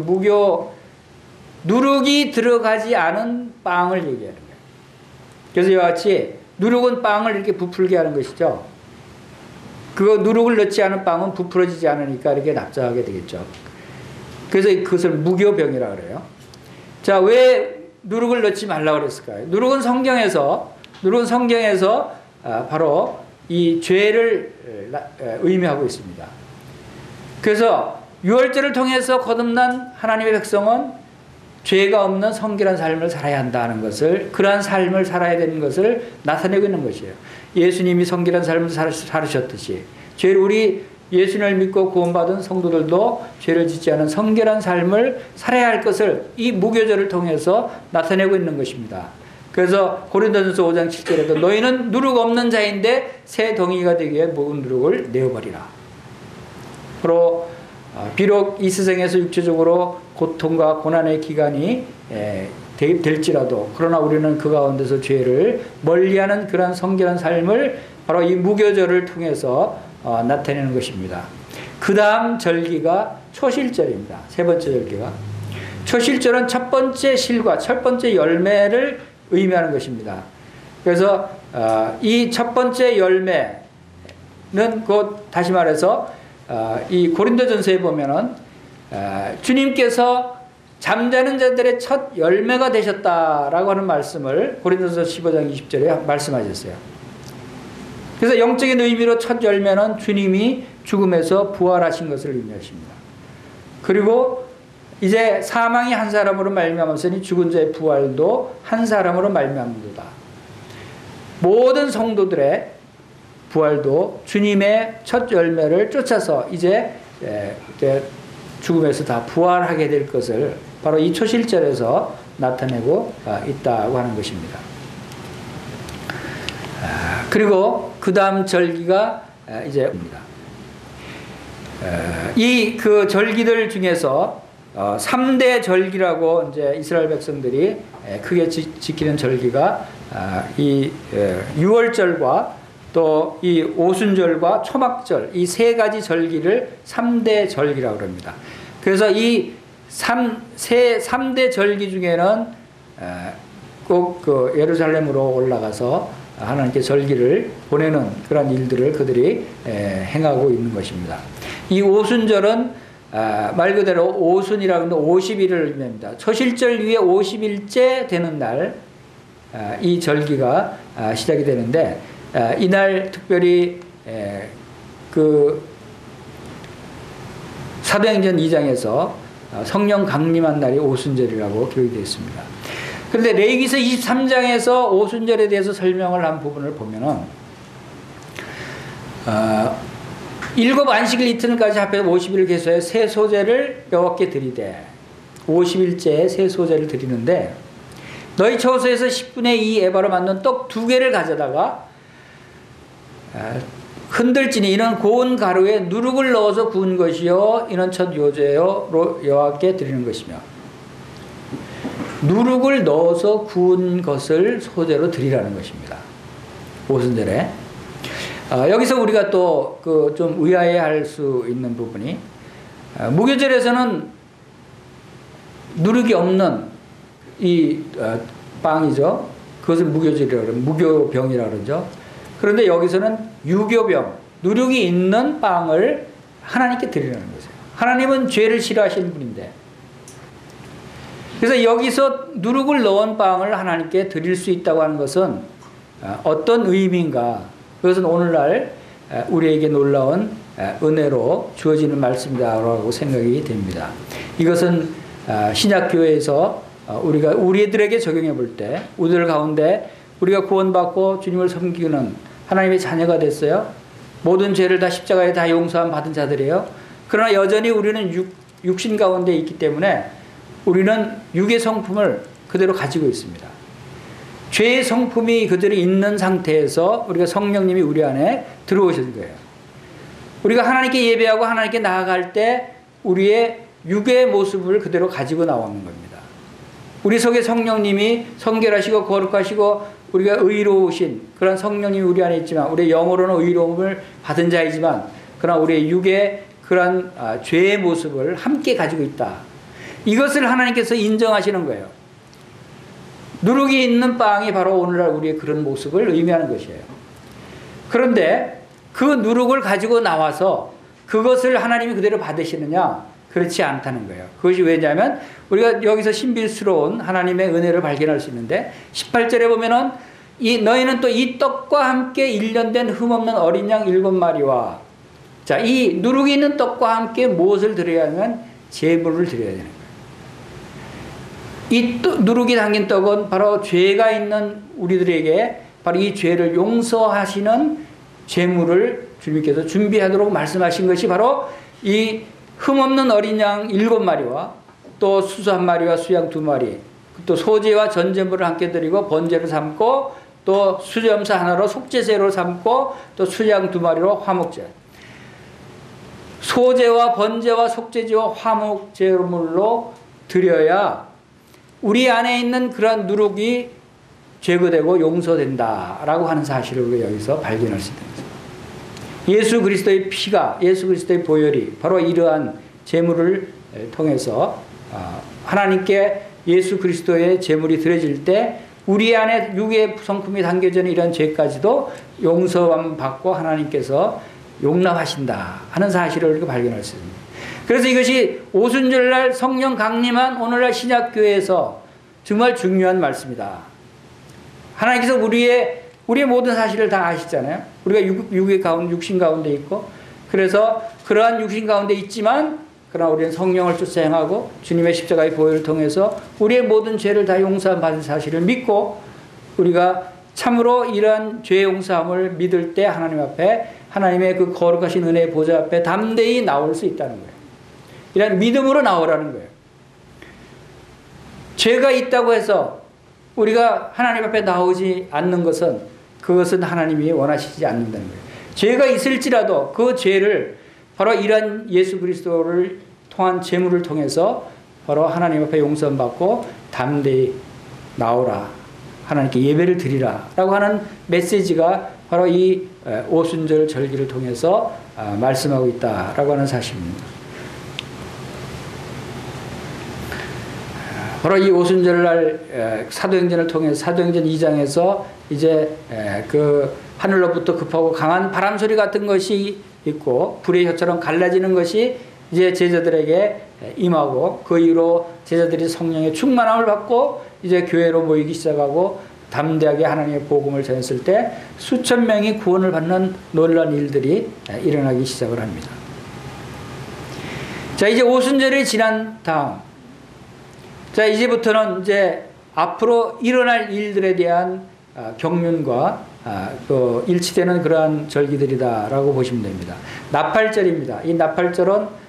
누룩이 들어가지 않은 빵을 얘기하는 거예요. 그래서 이와 같이 누룩은 빵을 이렇게 부풀게 하는 것이죠. 그거 누룩을 넣지 않은 빵은 부풀어지지 않으니까 이렇게 납작하게 되겠죠. 그래서 그것을 무교병이라고 그래요. 자, 왜 누룩을 넣지 말라고 그랬을까요? 누룩은 성경에서 바로 이 죄를 의미하고 있습니다. 그래서 유월절을 통해서 거듭난 하나님의 백성은 죄가 없는 성결한 삶을 살아야 한다는 것을, 그러한 삶을 살아야 되는 것을 나타내고 있는 것이에요. 예수님이 성결한 삶을 살으셨듯이 우리 예수님을 믿고 구원받은 성도들도 죄를 짓지 않은 성결한 삶을 살아야 할 것을 이 무교절을 통해서 나타내고 있는 것입니다. 그래서 고린도전서 5장 7절에도 너희는 누룩 없는 자인데 새 동이가 되기 위해 모든 누룩을 내어버리라. 바로 비록 이 세상에서 육체적으로 고통과 고난의 기간이 될지라도 그러나 우리는 그 가운데서 죄를 멀리하는 그러한 성결한 삶을 바로 이 무교절을 통해서 나타내는 것입니다. 그 다음 절기가 초실절입니다. 세 번째 절기가. 초실절은 첫 번째 실과 첫 번째 열매를 의미하는 것입니다. 그래서 이 첫 번째 열매는 곧 다시 말해서 이 고린도전서에 보면은 주님께서 잠자는 자들의 첫 열매가 되셨다라고 하는 말씀을 고린도전서 15장 20절에 말씀하셨어요. 그래서 영적인 의미로 첫 열매는 주님이 죽음에서 부활하신 것을 의미하십니다. 그리고 이제 사망이 한 사람으로 말미암았으니 죽은 자의 부활도 한 사람으로 말미암는도다. 모든 성도들의 부활도 주님의 첫 열매를 쫓아서 이제 죽음에서 다 부활하게 될 것을 바로 이 초실절에서 나타내고 있다고 하는 것입니다. 그리고 그 다음 절기가 이제 옵니다. 이 그 절기들 중에서 3대 절기라고 이제 이스라엘 백성들이 크게 지키는 절기가 이 유월절과 또 이 오순절과 초막절 이 세 가지 절기를 3대 절기라고 합니다. 그래서 이 3대 절기 중에는 꼭 그 예루살렘으로 올라가서 하나님께 절기를 보내는 그런 일들을 그들이 행하고 있는 것입니다. 이 오순절은 말 그대로 오순이라고 하는 50일을 의미합니다. 초실절 위에 50일째 되는 날 이 절기가 시작이 되는데 이날 특별히 그 사도행전 2장에서 성령 강림한 날이 오순절이라고 기록이 되어 있습니다. 그런데 레위기서 23장에서 오순절에 대해서 설명을 한 부분을 보면은 7 안식일 이틀까지 합해서 50일을 계수해 새 소제를 여호와께 드리되 50일째에 새 소제를 드리는데 너희 처소에서 10분의 2 에바로 만든 떡 2개를 가져다가 흔들지니 이는 고운 가루에 누룩을 넣어서 구운 것이요 이는 첫 요제요 여호와께 드리는 것이며 누룩을 넣어서 구운 것을 소제로 드리라는 것입니다. 오순절에 여기서 우리가 또 그 좀 의아해할 수 있는 부분이 무교절에서는 누룩이 없는 이 빵이죠. 그것을 무교절이라고 그러죠. 무교병이라고 그러죠. 그런데 여기서는 유교병, 누룩이 있는 빵을 하나님께 드리라는 거죠. 하나님은 죄를 싫어하시는 분인데 그래서 여기서 누룩을 넣은 빵을 하나님께 드릴 수 있다고 하는 것은 어떤 의미인가? 그것은 오늘날 우리에게 놀라운 은혜로 주어지는 말씀이라고 생각이 됩니다. 이것은 신약교회에서 우리가 우리들에게 적용해 볼 때 우리들 가운데 우리가 구원받고 주님을 섬기는 하나님의 자녀가 됐어요. 모든 죄를 다 십자가에 다 용서함 받은 자들이에요. 그러나 여전히 우리는 육신 가운데 있기 때문에 우리는 육의 성품을 그대로 가지고 있습니다. 죄의 성품이 그대로 있는 상태에서 우리가 성령님이 우리 안에 들어오신 거예요. 우리가 하나님께 예배하고 하나님께 나아갈 때 우리의 육의 모습을 그대로 가지고 나오는 겁니다. 우리 속에 성령님이 성결하시고 거룩하시고 우리가 의로우신 그런 성령님이 우리 안에 있지만 우리의 영으로는 의로움을 받은 자이지만 그러나 우리의 육의 그런 죄의 모습을 함께 가지고 있다. 이것을 하나님께서 인정하시는 거예요. 누룩이 있는 빵이 바로 오늘날 우리의 그런 모습을 의미하는 것이에요. 그런데 그 누룩을 가지고 나와서 그것을 하나님이 그대로 받으시느냐? 그렇지 않다는 거예요. 그것이 왜냐하면 우리가 여기서 신비스러운 하나님의 은혜를 발견할 수 있는데 18절에 보면은 너희는 또 이 떡과 함께 1년 된 흠없는 어린 양 7마리와 자, 이 누룩이 있는 떡과 함께 무엇을 드려야 하면 제물을 드려야 되는 거예요. 이 누룩이 담긴 떡은 바로 죄가 있는 우리들에게 바로 이 죄를 용서하시는 제물을 주님께서 준비하도록 말씀하신 것이 바로 이 흠없는 어린 양 7마리와 또 수수 1마리와 수양 2마리 또 소제와 전제물을 함께 드리고 번제를 삼고 또 수염사 하나로 속죄제로 삼고 또 수양 2마리로 화목제 소제와 번제와 속죄제와 화목제물로 드려야 우리 안에 있는 그러한 누룩이 제거되고 용서된다라고 하는 사실을 우리가 여기서 발견할 수 있습니다. 예수 그리스도의 피가 예수 그리스도의 보혈이 바로 이러한 제물을 통해서 하나님께 예수 그리스도의 제물이 드려질 때 우리 안에 육의 성품이 담겨져 있는 이런 죄까지도 용서함 받고 하나님께서 용납하신다 하는 사실을 우리가 발견할 수 있습니다. 그래서 이것이 오순절날 성령 강림한 오늘날 신약교회에서 정말 중요한 말씀이다. 하나님께서 우리의 모든 사실을 다 아시잖아요. 우리가 육의 가운데, 육신 가운데 있고, 그래서 그러한 육신 가운데 있지만, 그러나 우리는 성령을 쫓아 행하고, 주님의 십자가의 보혈을 통해서 우리의 모든 죄를 다 용서받은 사실을 믿고, 우리가 참으로 이러한 죄 용서함을 믿을 때 하나님 앞에, 하나님의 그 거룩하신 은혜의 보좌 앞에 담대히 나올 수 있다는 거예요. 이런 믿음으로 나오라는 거예요. 죄가 있다고 해서 우리가 하나님 앞에 나오지 않는 것은 그것은 하나님이 원하시지 않는다는 거예요. 죄가 있을지라도 그 죄를 바로 이런 예수 그리스도를 통한 제물을 통해서 바로 하나님 앞에 용서받고 담대히 나오라. 하나님께 예배를 드리라. 라고 하는 메시지가 바로 이 오순절 절기를 통해서 말씀하고 있다라고 하는 사실입니다. 바로 이 오순절날 사도행전을 통해 사도행전 2장에서 이제 그 하늘로부터 급하고 강한 바람 소리 같은 것이 있고 불의 혀처럼 갈라지는 것이 이제 제자들에게 임하고 그 이후로 제자들이 성령의 충만함을 받고 이제 교회로 모이기 시작하고 담대하게 하나님의 복음을 전했을 때 수천 명이 구원을 받는 놀라운 일들이 일어나기 시작을 합니다. 자, 이제 오순절이 지난 다음, 자, 이제부터는 이제 앞으로 일어날 일들에 대한 경륜과 그 일치되는 그러한 절기들이다라고 보시면 됩니다. 나팔절입니다. 이 나팔절은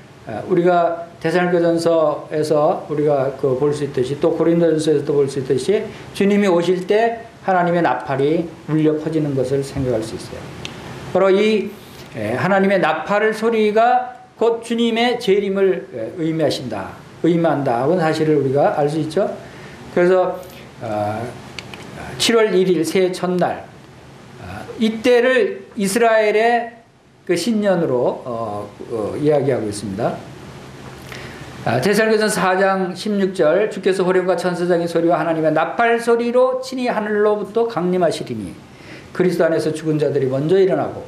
우리가 데살로니가전서에서 우리가 그 볼 수 있듯이 또 고린도전서에서도 볼 수 있듯이 주님이 오실 때 하나님의 나팔이 울려 퍼지는 것을 생각할 수 있어요. 바로 이 하나님의 나팔 소리가 곧 주님의 재림을 의미한다 하는 사실을 우리가 알 수 있죠. 그래서 7월 1일 새해 첫날 이때를 이스라엘의 그 신년으로 이야기하고 있습니다. 데살로니가전서 4장 16절 주께서 호령과 천사장의 소리와 하나님의 나팔 소리로 친히 하늘로부터 강림하시리니 그리스도 안에서 죽은 자들이 먼저 일어나고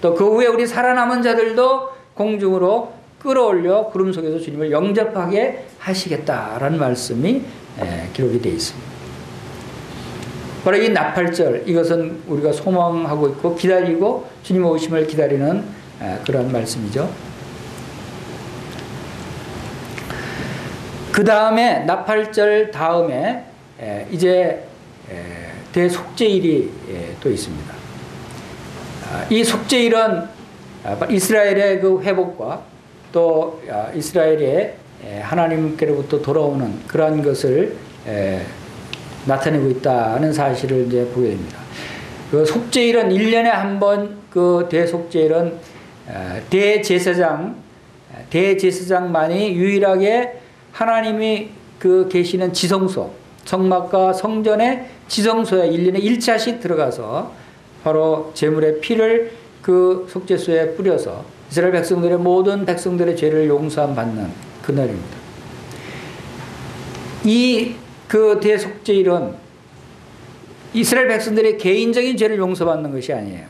또 그 후에 우리 살아남은 자들도 공중으로 끌어올려 구름 속에서 주님을 영접하게 하시겠다라는 말씀이 기록이 되어 있습니다. 바로 이 나팔절, 이것은 우리가 소망하고 있고 기다리고 주님 오심을 기다리는 그런 말씀이죠. 그 다음에 나팔절 다음에 이제 대속죄일이 또 있습니다. 이 속죄일은 이스라엘의 그 회복과 또 이스라엘의 하나님께로부터 돌아오는 그러한 것을 나타내고 있다는 사실을 이제 보게 됩니다. 그 속죄일은 1년에 한 번 그 대속죄일은 대제사장만이 유일하게 하나님이 그 계시는 지성소, 성막과 성전의 지성소에 1년에 1차씩 들어가서 바로 제물의 피를 그 속죄소에 뿌려서 이스라엘 백성들의 모든 백성들의 죄를 용서함 받는 그날입니다. 이 그 대속죄일은 이스라엘 백성들의 개인적인 죄를 용서받는 것이 아니에요.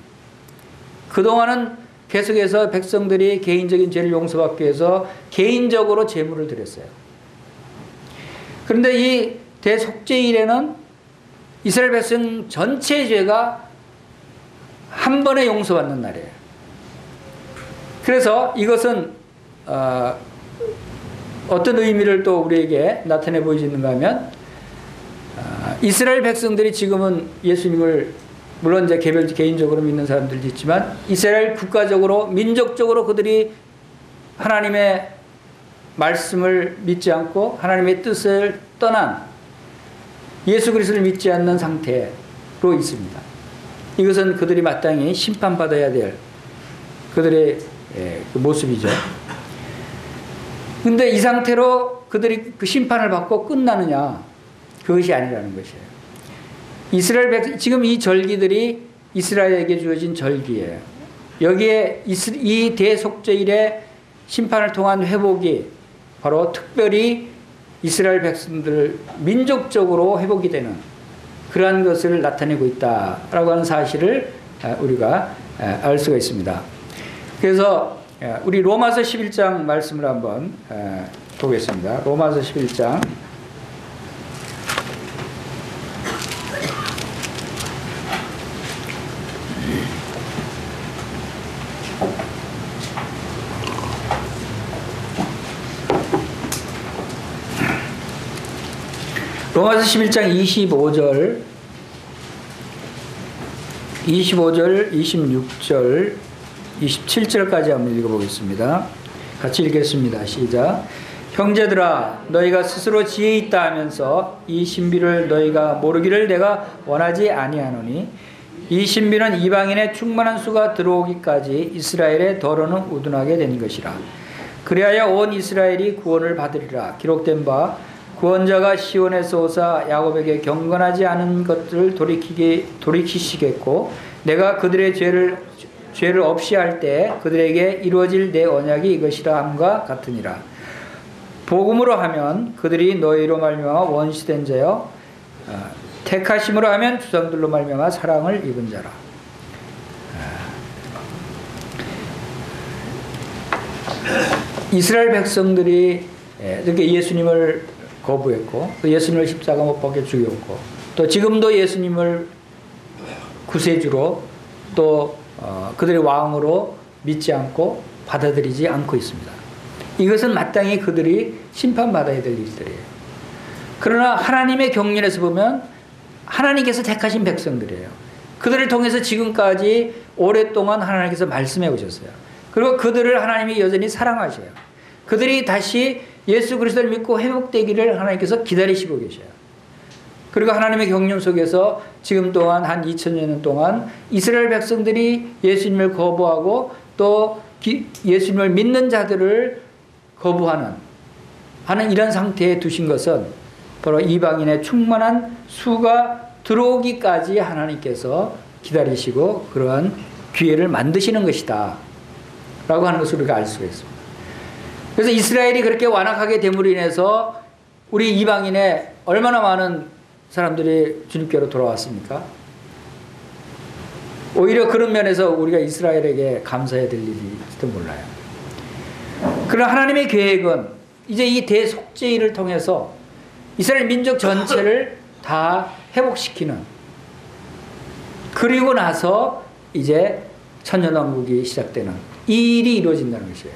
그동안은 계속해서 백성들이 개인적인 죄를 용서받기 위해서 개인적으로 제물을 드렸어요. 그런데 이 대속죄일에는 이스라엘 백성 전체의 죄가 한 번에 용서받는 날이에요. 그래서 이것은 어떤 의미를 또 우리에게 나타내 보이시는가 하면 이스라엘 백성들이 지금은 예수님을 물론 이제 개인적으로 믿는 사람들도 있지만 이스라엘 국가적으로 민족적으로 그들이 하나님의 말씀을 믿지 않고 하나님의 뜻을 떠난 예수 그리스도를 믿지 않는 상태로 있습니다. 이것은 그들이 마땅히 심판받아야 될 그들의 그 모습이죠. 근데 이 상태로 그들이 그 심판을 받고 끝나느냐? 그것이 아니라는 것이에요. 이스라엘 백성, 지금 이 절기들이 이스라엘에게 주어진 절기예요. 여기에 이 대속죄일의 심판을 통한 회복이 바로 특별히 이스라엘 백성들 민족적으로 회복이 되는 그러한 것을 나타내고 있다라고 하는 사실을 우리가 알 수가 있습니다. 그래서 우리 로마서 11장 말씀을 한번 보겠습니다. 로마서 11장 로마서 11장 25절, 26절, 27절까지 한번 읽어보겠습니다. 같이 읽겠습니다. 시작. 형제들아, 너희가 스스로 지혜 있다 하면서 이 신비를 너희가 모르기를 내가 원하지 아니하노니 이 신비는 이방인의 충만한 수가 들어오기까지 이스라엘의 더러는 우둔하게 된 것이라. 그리하여 온 이스라엘이 구원을 받으리라. 기록된 바 구원자가 시온에서 오사 야곱에게 경건하지 않은 것들을 돌이키시겠고 내가 그들의 죄를 없이 할 때 그들에게 이루어질 내 언약이 이것이라 함과 같으니라. 복음으로 하면 그들이 너희로 말미암아 원시된 자여, 택하심으로 하면 주장들로 말미암아 사랑을 입은 자라. 이스라엘 백성들이 이렇게 예수님을 거부했고, 또 예수님을 십자가 못 박혀 죽였고, 또 지금도 예수님을 구세주로 또 그들의 왕으로 믿지 않고 받아들이지 않고 있습니다. 이것은 마땅히 그들이 심판받아야 될 일들이에요. 그러나 하나님의 경륜에서 보면 하나님께서 택하신 백성들이에요. 그들을 통해서 지금까지 오랫동안 하나님께서 말씀해 오셨어요. 그리고 그들을 하나님이 여전히 사랑하셔요. 그들이 다시 예수 그리스도를 믿고 회복되기를 하나님께서 기다리시고 계셔요. 그리고 하나님의 경륜 속에서 지금 동안 한 2000년 동안 이스라엘 백성들이 예수님을 거부하고 또 예수님을 믿는 자들을 거부하는 이런 상태에 두신 것은 바로 이방인의 충만한 수가 들어오기까지 하나님께서 기다리시고 그러한 기회를 만드시는 것이다 라고 하는 것을 우리가 알 수가 있습니다. 그래서 이스라엘이 그렇게 완악하게 됨으로 인해서 우리 이방인의 얼마나 많은 사람들이 주님께로 돌아왔습니까? 오히려 그런 면에서 우리가 이스라엘에게 감사해야 될 일일지도 몰라요. 그러나 하나님의 계획은 이제 이 대속죄일을 통해서 이스라엘 민족 전체를 다 회복시키는, 그리고 나서 이제 천년왕국이 시작되는 이 일이 이루어진다는 것이에요.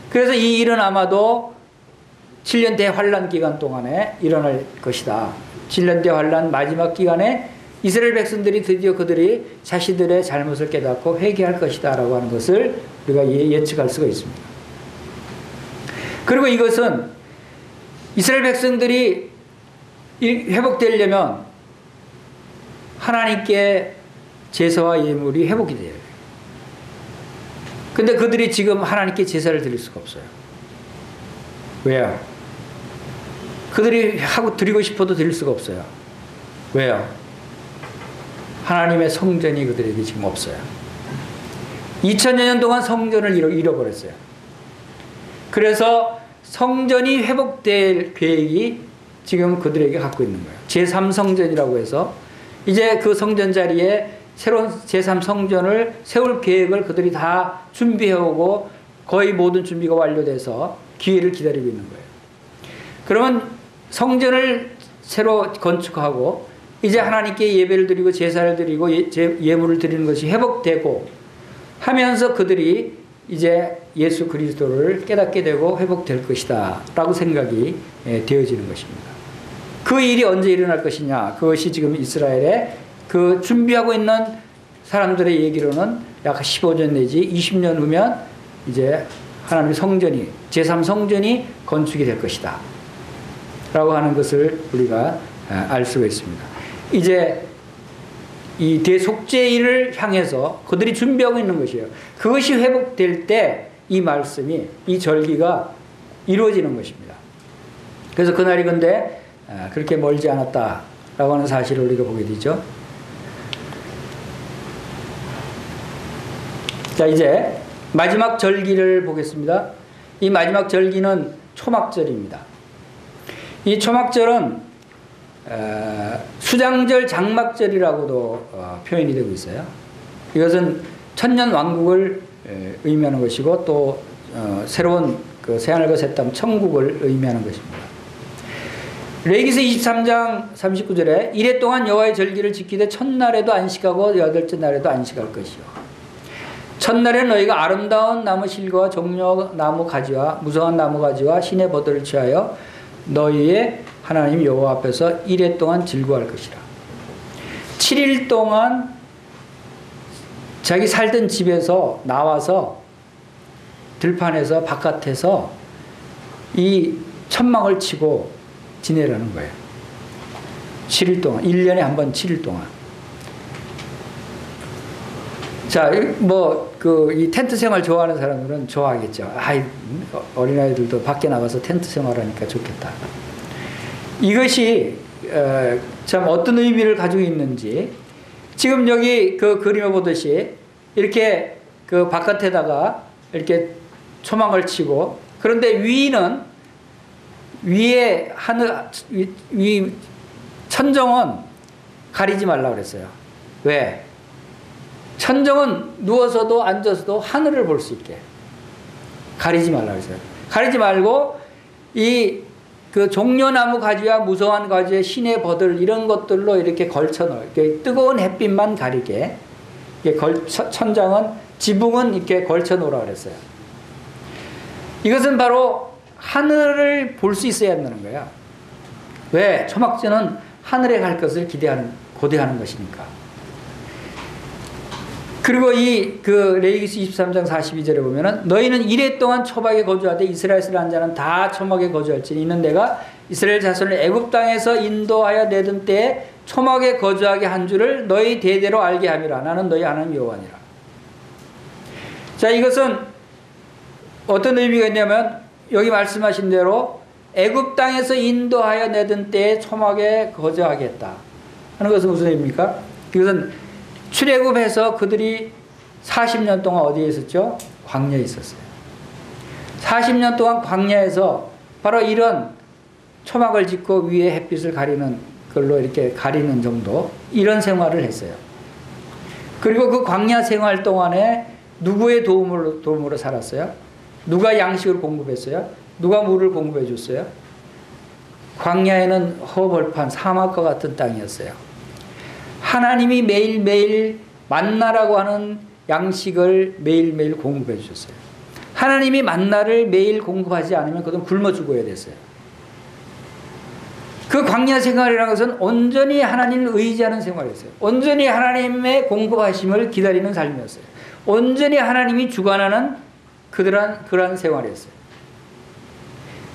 그래서 이 일은 아마도 7년 대환란 기간 동안에 일어날 것이다. 7년 대환란 마지막 기간에 이스라엘 백성들이 드디어 그들이 자신들의 잘못을 깨닫고 회개할 것이다 라고 하는 것을 우리가 예측할 수가 있습니다. 그리고 이것은 이스라엘 백성들이 회복되려면 하나님께 제사와 예물이 회복이 돼요. 근데 그들이 지금 하나님께 제사를 드릴 수가 없어요. 왜요? 그들이 하고 드리고 싶어도 드릴 수가 없어요. 왜요? 하나님의 성전이 그들에게 지금 없어요. 2000년 동안 성전을 잃어버렸어요. 그래서 성전이 회복될 계획이 지금 그들에게 갖고 있는 거예요. 제3성전이라고 해서 이제 그 성전 자리에 새로운 제3성전을 세울 계획을 그들이 다 준비해오고 거의 모든 준비가 완료돼서 기회를 기다리고 있는 거예요. 그러면 성전을 새로 건축하고 이제 하나님께 예배를 드리고 제사를 드리고 예물을 드리는 것이 회복되고 하면서 그들이 이제 예수 그리스도를 깨닫게 되고 회복될 것이다 라고 생각이 되어지는 것입니다. 그 일이 언제 일어날 것이냐, 그것이 지금 이스라엘에 그 준비하고 있는 사람들의 얘기로는 약 15년 내지 20년 후면 이제 하나님의 성전이, 제3성전이 건축이 될 것이다 라고 하는 것을 우리가 알 수가 있습니다. 이제 이 대속죄일을 향해서 그들이 준비하고 있는 것이에요. 그것이 회복될 때 이 말씀이, 이 절기가 이루어지는 것입니다. 그래서 그날이 근데 그렇게 멀지 않았다라고 하는 사실을 우리가 보게 되죠. 자, 이제 마지막 절기를 보겠습니다. 이 마지막 절기는 초막절입니다. 이 초막절은 수장절 장막절이라고도 표현이 되고 있어요. 이것은 천년 왕국을 의미하는 것이고 또 새로운 그 새하늘과 새 땅 천국을 의미하는 것입니다. 레위기서 23장 39절에 이래 동안 여호와의 절기를 지키되 첫날에도 안식하고 여덟째 날에도 안식할 것이요. 첫날에 너희가 아름다운 나무 실과 종려 나무 가지와 무성한 나무 가지와 신의 버들을 취하여 너희의 하나님 여호와 앞에서 이래 동안 즐거워할 것이라. 7일 동안 자기 살던 집에서 나와서 들판에서 바깥에서 이 천막을 치고 지내라는 거예요. 7일 동안, 1년에 한 번 7일 동안. 자, 이 텐트 생활 좋아하는 사람들은 좋아하겠죠. 어린아이들도 밖에 나가서 텐트 생활하니까 좋겠다. 이것이 참 어떤 의미를 가지고 있는지, 지금 여기 그 그림에 보듯이 이렇게 그 바깥에다가 이렇게 초막을 치고, 그런데 위는 위에 하늘, 천정은 가리지 말라고 그랬어요. 왜? 천정은 누워서도 앉아서도 하늘을 볼 수 있게 가리지 말라고 했어요. 가리지 말고 그 종려나무 가지와 무성한 가지의 신의 버들 이런 것들로 이렇게 걸쳐 놓을, 이렇게 뜨거운 햇빛만 가리게, 천장은, 지붕은 이렇게 걸쳐 놓으라고 그랬어요. 이것은 바로 하늘을 볼 수 있어야 한다는 거예요. 왜? 초막절은 하늘에 갈 것을 고대하는 것이니까. 그리고 레위기서 23장 42절에 보면은 너희는 이레 동안 초막에 거주하되 이스라엘을 한 자는 다 초막에 거주할지니 이는 내가 이스라엘 자손을 애굽 땅에서 인도하여 내던 때에 초막에 거주하게 한 줄을 너희 대대로 알게 함이라. 나는 너희 하나님 여호와니라. 자, 이것은 어떤 의미가 있냐면 여기 말씀하신 대로 애굽 땅에서 인도하여 내던 때에 초막에 거주하겠다 하는 것은 무슨 의미입니까? 이것은 출애굽해서 그들이 40년 동안 어디에 있었죠? 광야에 있었어요. 40년 동안 광야에서 바로 이런 초막을 짓고 위에 햇빛을 가리는 걸로 이렇게 가리는 정도, 이런 생활을 했어요. 그리고 그 광야 생활 동안에 누구의 도움으로 살았어요? 누가 양식을 공급했어요? 누가 물을 공급해 줬어요? 광야에는 허벌판, 사막과 같은 땅이었어요. 하나님이 매일매일 만나라고 하는 양식을 매일매일 공급해 주셨어요. 하나님이 만나를 매일 공급하지 않으면 그들은 굶어 죽어야 됐어요. 그 광야 생활이라는 것은 온전히 하나님을 의지하는 생활이었어요. 온전히 하나님의 공급하심을 기다리는 삶이었어요. 온전히 하나님이 주관하는 그러한 생활이었어요.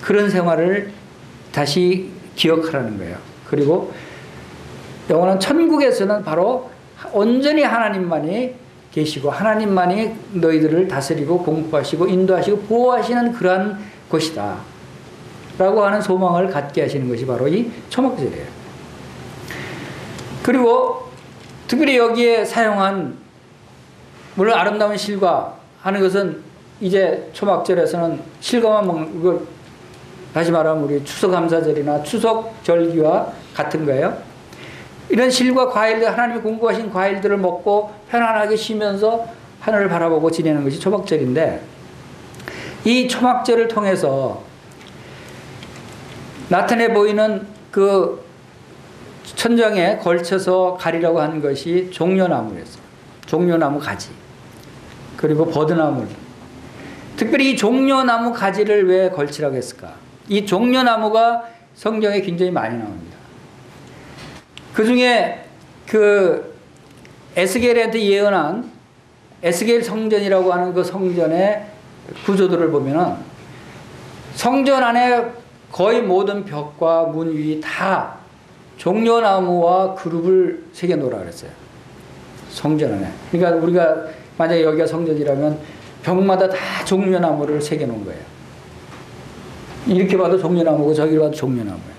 그런 생활을 다시 기억하라는 거예요. 그리고 영원한 천국에서는 바로 온전히 하나님만이 계시고 하나님만이 너희들을 다스리고 공급하시고 인도하시고 보호하시는 그러한 곳이다 라고 하는 소망을 갖게 하시는 것이 바로 이 초막절이에요. 그리고 특별히 여기에 사용한, 물론 아름다운 실과 하는 것은 이제 초막절에서는 실과만 먹는, 이걸 다시 말하면 우리 추수감사절이나 추석절기와 같은 거예요. 이런 실과 과일들, 하나님이 공급하신 과일들을 먹고 편안하게 쉬면서 하늘을 바라보고 지내는 것이 초막절인데, 이 초막절을 통해서 나타내 보이는 그 천정에 걸쳐서 가리라고 하는 것이 종려나무였어요. 종려나무 가지, 그리고 버드나무. 특별히 이 종려나무 가지를 왜 걸치라고 했을까? 이 종려나무가 성경에 굉장히 많이 나옵니다. 그 중에 그 에스겔한테 예언한 에스겔 성전이라고 하는 그 성전의 구조들을 보면은 성전 안에 거의 모든 벽과 문 위 다 종려나무와 그룹을 새겨 놓으라 그랬어요. 성전 안에. 그러니까 우리가 만약에 여기가 성전이라면 벽마다 다 종려나무를 새겨 놓은 거예요. 이렇게 봐도 종려나무고 저기 봐도 종려나무예요.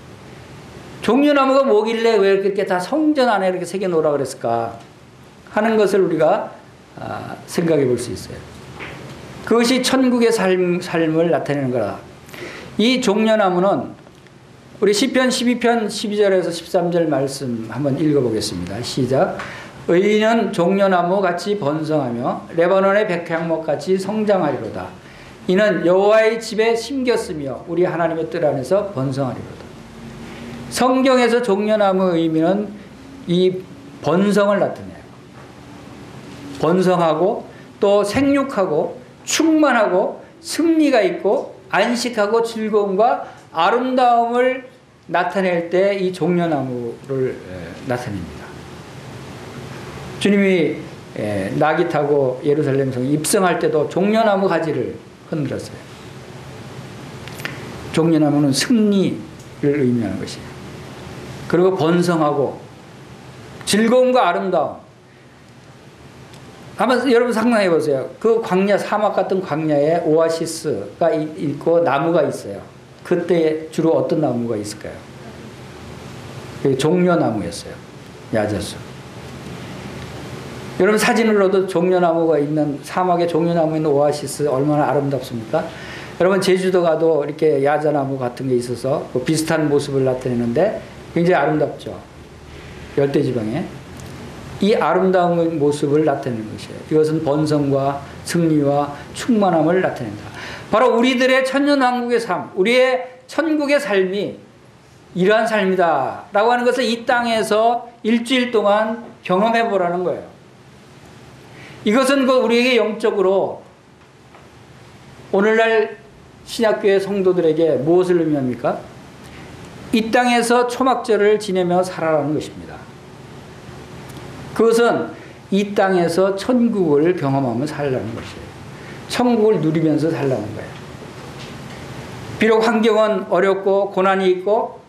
종려나무가 뭐길래 왜 그렇게 다 성전 안에 이렇게 새겨 놓으라 그랬을까 하는 것을 우리가 생각해 볼 수 있어요. 그것이 천국의 삶을 나타내는 거라. 이 종려나무는 우리 시편 12편 12절에서 13절 말씀 한번 읽어보겠습니다. 시작. 의인은 종려나무 같이 번성하며 레바논의 백향목 같이 성장하리로다. 이는 여호와의 집에 심겼으며 우리 하나님의 뜰 안에서 번성하리로다. 성경에서 종려나무의 의미는 이 번성을 나타내요. 번성하고 또 생육하고 충만하고 승리가 있고 안식하고 즐거움과 아름다움을 나타낼 때 이 종려나무를 나타냅니다. 주님이 나귀 타고 예루살렘 성에 입성할 때도 종려나무 가지를 흔들었어요. 종려나무는 승리를 의미하는 것이에요. 그리고 번성하고 즐거움과 아름다움. 한번 여러분 상상해 보세요. 그 광야, 사막 같은 광야에 오아시스가 있고 나무가 있어요. 그때 주로 어떤 나무가 있을까요? 종려나무였어요. 야자수. 여러분 사진으로도 종려나무가 있는, 사막에 종려나무 있는 오아시스 얼마나 아름답습니까? 여러분 제주도 가도 이렇게 야자나무 같은 게 있어서 그 비슷한 모습을 나타내는데 굉장히 아름답죠. 열대지방에. 이 아름다운 모습을 나타내는 것이에요. 이것은 번성과 승리와 충만함을 나타낸다. 바로 우리들의 천년왕국의 삶, 우리의 천국의 삶이 이러한 삶이다 라고 하는 것을 이 땅에서 일주일 동안 경험해 보라는 거예요. 이것은 우리에게 영적으로 오늘날 신약교회 성도들에게 무엇을 의미합니까? 이 땅에서 초막절을 지내며 살아라는 것입니다. 그것은 이 땅에서 천국을 경험하며 살라는 것이에요. 천국을 누리면서 살라는 거예요. 비록 환경은 어렵고 고난이 있고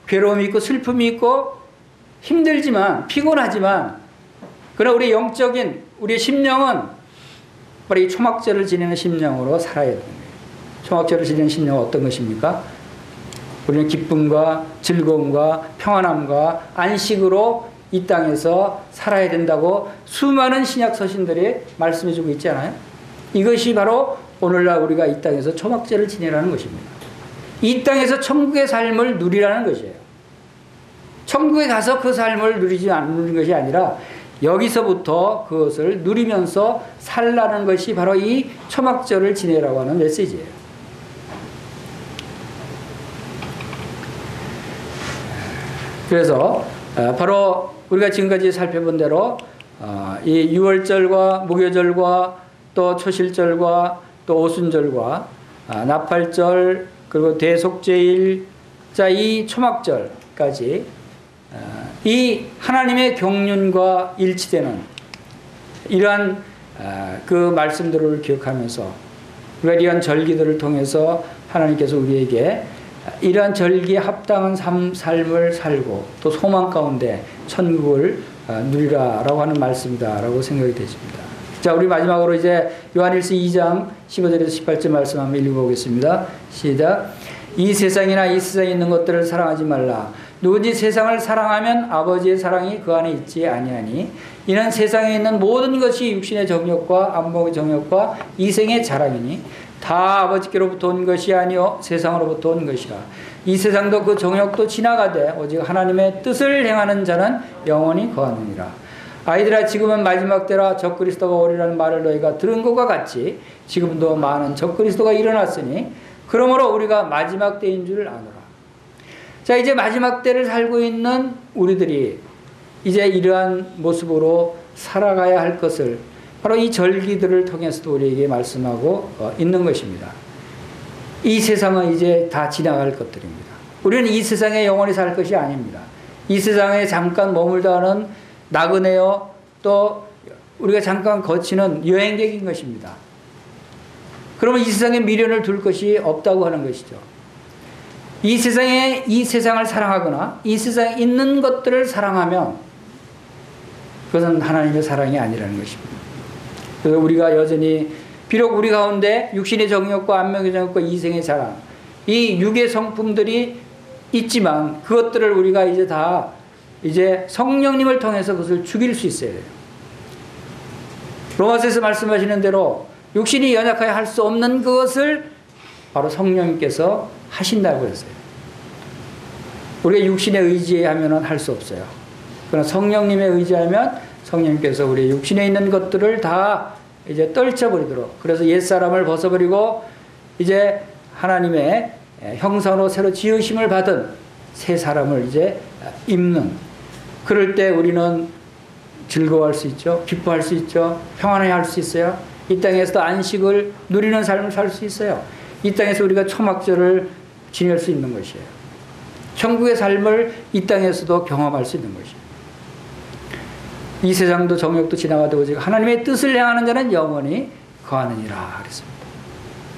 괴로움이 있고 슬픔이 있고 힘들지만 피곤하지만 그러나 우리 영적인 우리의 심령은 바로 이 초막절을 지내는 심령으로 살아야 되는 거예요. 초막절을 지내는 심령은 어떤 것입니까? 우리는 기쁨과 즐거움과 평안함과 안식으로 이 땅에서 살아야 된다고 수많은 신약 서신들이 말씀해 주고 있지 않아요? 이것이 바로 오늘날 우리가 이 땅에서 초막절을 지내라는 것입니다. 이 땅에서 천국의 삶을 누리라는 것이에요. 천국에 가서 그 삶을 누리지 않는 것이 아니라 여기서부터 그것을 누리면서 살라는 것이 바로 이 초막절을 지내라고 하는 메시지예요. 그래서 바로 우리가 지금까지 살펴본 대로 이 유월절과 무교절과 또 초실절과 또 오순절과 나팔절 그리고 대속제일 자 이 초막절까지 이 하나님의 경륜과 일치되는 이러한 그 말씀들을 기억하면서 우리가 이러한 절기들을 통해서 하나님께서 우리에게 이러한 절기에 합당한 삶을 살고 또 소망 가운데 천국을 누리라라고 하는 말씀이다라고 생각이 되십니다. 자, 우리 마지막으로 이제 요한일서 2장 15절에서 18절 말씀 한번 읽어보겠습니다. 시작. 이 세상이나 이 세상에 있는 것들을 사랑하지 말라. 누구든지 세상을 사랑하면 아버지의 사랑이 그 안에 있지 아니하니 이는 세상에 있는 모든 것이 육신의 정욕과 안목의 정욕과 이생의 자랑이니 다 아버지께로부터 온 것이 아니요 세상으로부터 온 것이라. 이 세상도 그 정욕도 지나가되 오직 하나님의 뜻을 행하는 자는 영원히 거하느니라. 아이들아 지금은 마지막 때라 적그리스도가 오리라는 말을 너희가 들은 것과 같이 지금도 많은 적그리스도가 일어났으니 그러므로 우리가 마지막 때인 줄 아노라. 자, 이제 마지막 때를 살고 있는 우리들이 이제 이러한 모습으로 살아가야 할 것을 바로 이 절기들을 통해서도 우리에게 말씀하고 있는 것입니다. 이 세상은 이제 다 지나갈 것들입니다. 우리는 이 세상에 영원히 살 것이 아닙니다. 이 세상에 잠깐 머물다 하는 나그네요 또 우리가 잠깐 거치는 여행객인 것입니다. 그러면 이 세상에 미련을 둘 것이 없다고 하는 것이죠. 이 세상에 이 세상을 사랑하거나 이 세상에 있는 것들을 사랑하면 그것은 하나님의 사랑이 아니라는 것입니다. 그래서 우리가 여전히 비록 우리 가운데 육신의 정욕과 안목의 정욕과 이생의 자랑 이 육의 성품들이 있지만 그것들을 우리가 이제 다 이제 성령님을 통해서 그것을 죽일 수 있어야 돼요. 로마서에서 말씀하시는 대로 육신이 연약하여 할 수 없는 그것을 바로 성령님께서 하신다고 했어요. 우리가 육신에 의지하면 할 수 없어요. 그러나 성령님에 의지하면 성령님께서 우리 육신에 있는 것들을 다 이제 떨쳐버리도록 그래서 옛사람을 벗어버리고 이제 하나님의 형상으로 새로 지으심을 받은 새 사람을 이제 입는 그럴 때 우리는 즐거워할 수 있죠. 기뻐할 수 있죠. 평안해 할 수 있어요. 이 땅에서도 안식을 누리는 삶을 살 수 있어요. 이 땅에서 우리가 초막절을 지낼 수 있는 것이에요. 천국의 삶을 이 땅에서도 경험할 수 있는 것이에요. 이 세상도 정욕도 지나가도 오직 하나님의 뜻을 행하는 자는 영원히 거하느니라 그랬습니다.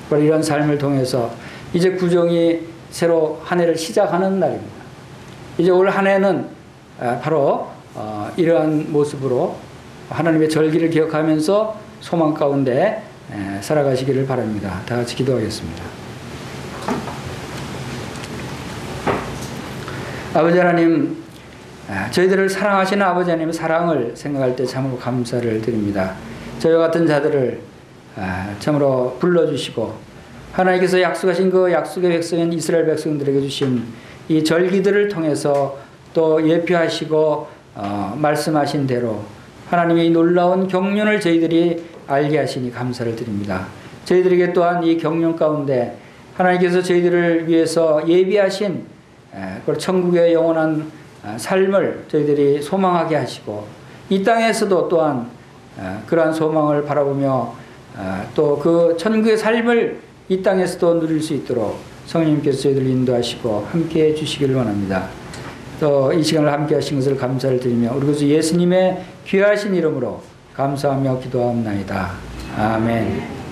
바로 이런 삶을 통해서 이제 구정이 새로 한 해를 시작하는 날입니다. 이제 올 한 해는 바로 이러한 모습으로 하나님의 절기를 기억하면서 소망 가운데 살아가시기를 바랍니다. 다 같이 기도하겠습니다. 아버지 하나님, 저희들을 사랑하시는 아버지 하나님의 사랑을 생각할 때 참으로 감사를 드립니다. 저희와 같은 자들을 참으로 불러주시고 하나님께서 약속하신 그 약속의 백성인 이스라엘 백성들에게 주신 이 절기들을 통해서 또 예표하시고 말씀하신 대로 하나님의 이 놀라운 경륜을 저희들이 알게 하시니 감사를 드립니다. 저희들에게 또한 이 경륜 가운데 하나님께서 저희들을 위해서 예비하신 천국의 영원한 삶을 저희들이 소망하게 하시고 이 땅에서도 또한 그러한 소망을 바라보며 또 그 천국의 삶을 이 땅에서도 누릴 수 있도록 성령님께서 저희들을 인도하시고 함께해 주시기를 원합니다. 또 이 시간을 함께 하신 것을 감사를 드리며 우리 구주 예수님의 귀하신 이름으로 감사하며 기도하옵나이다. 아멘.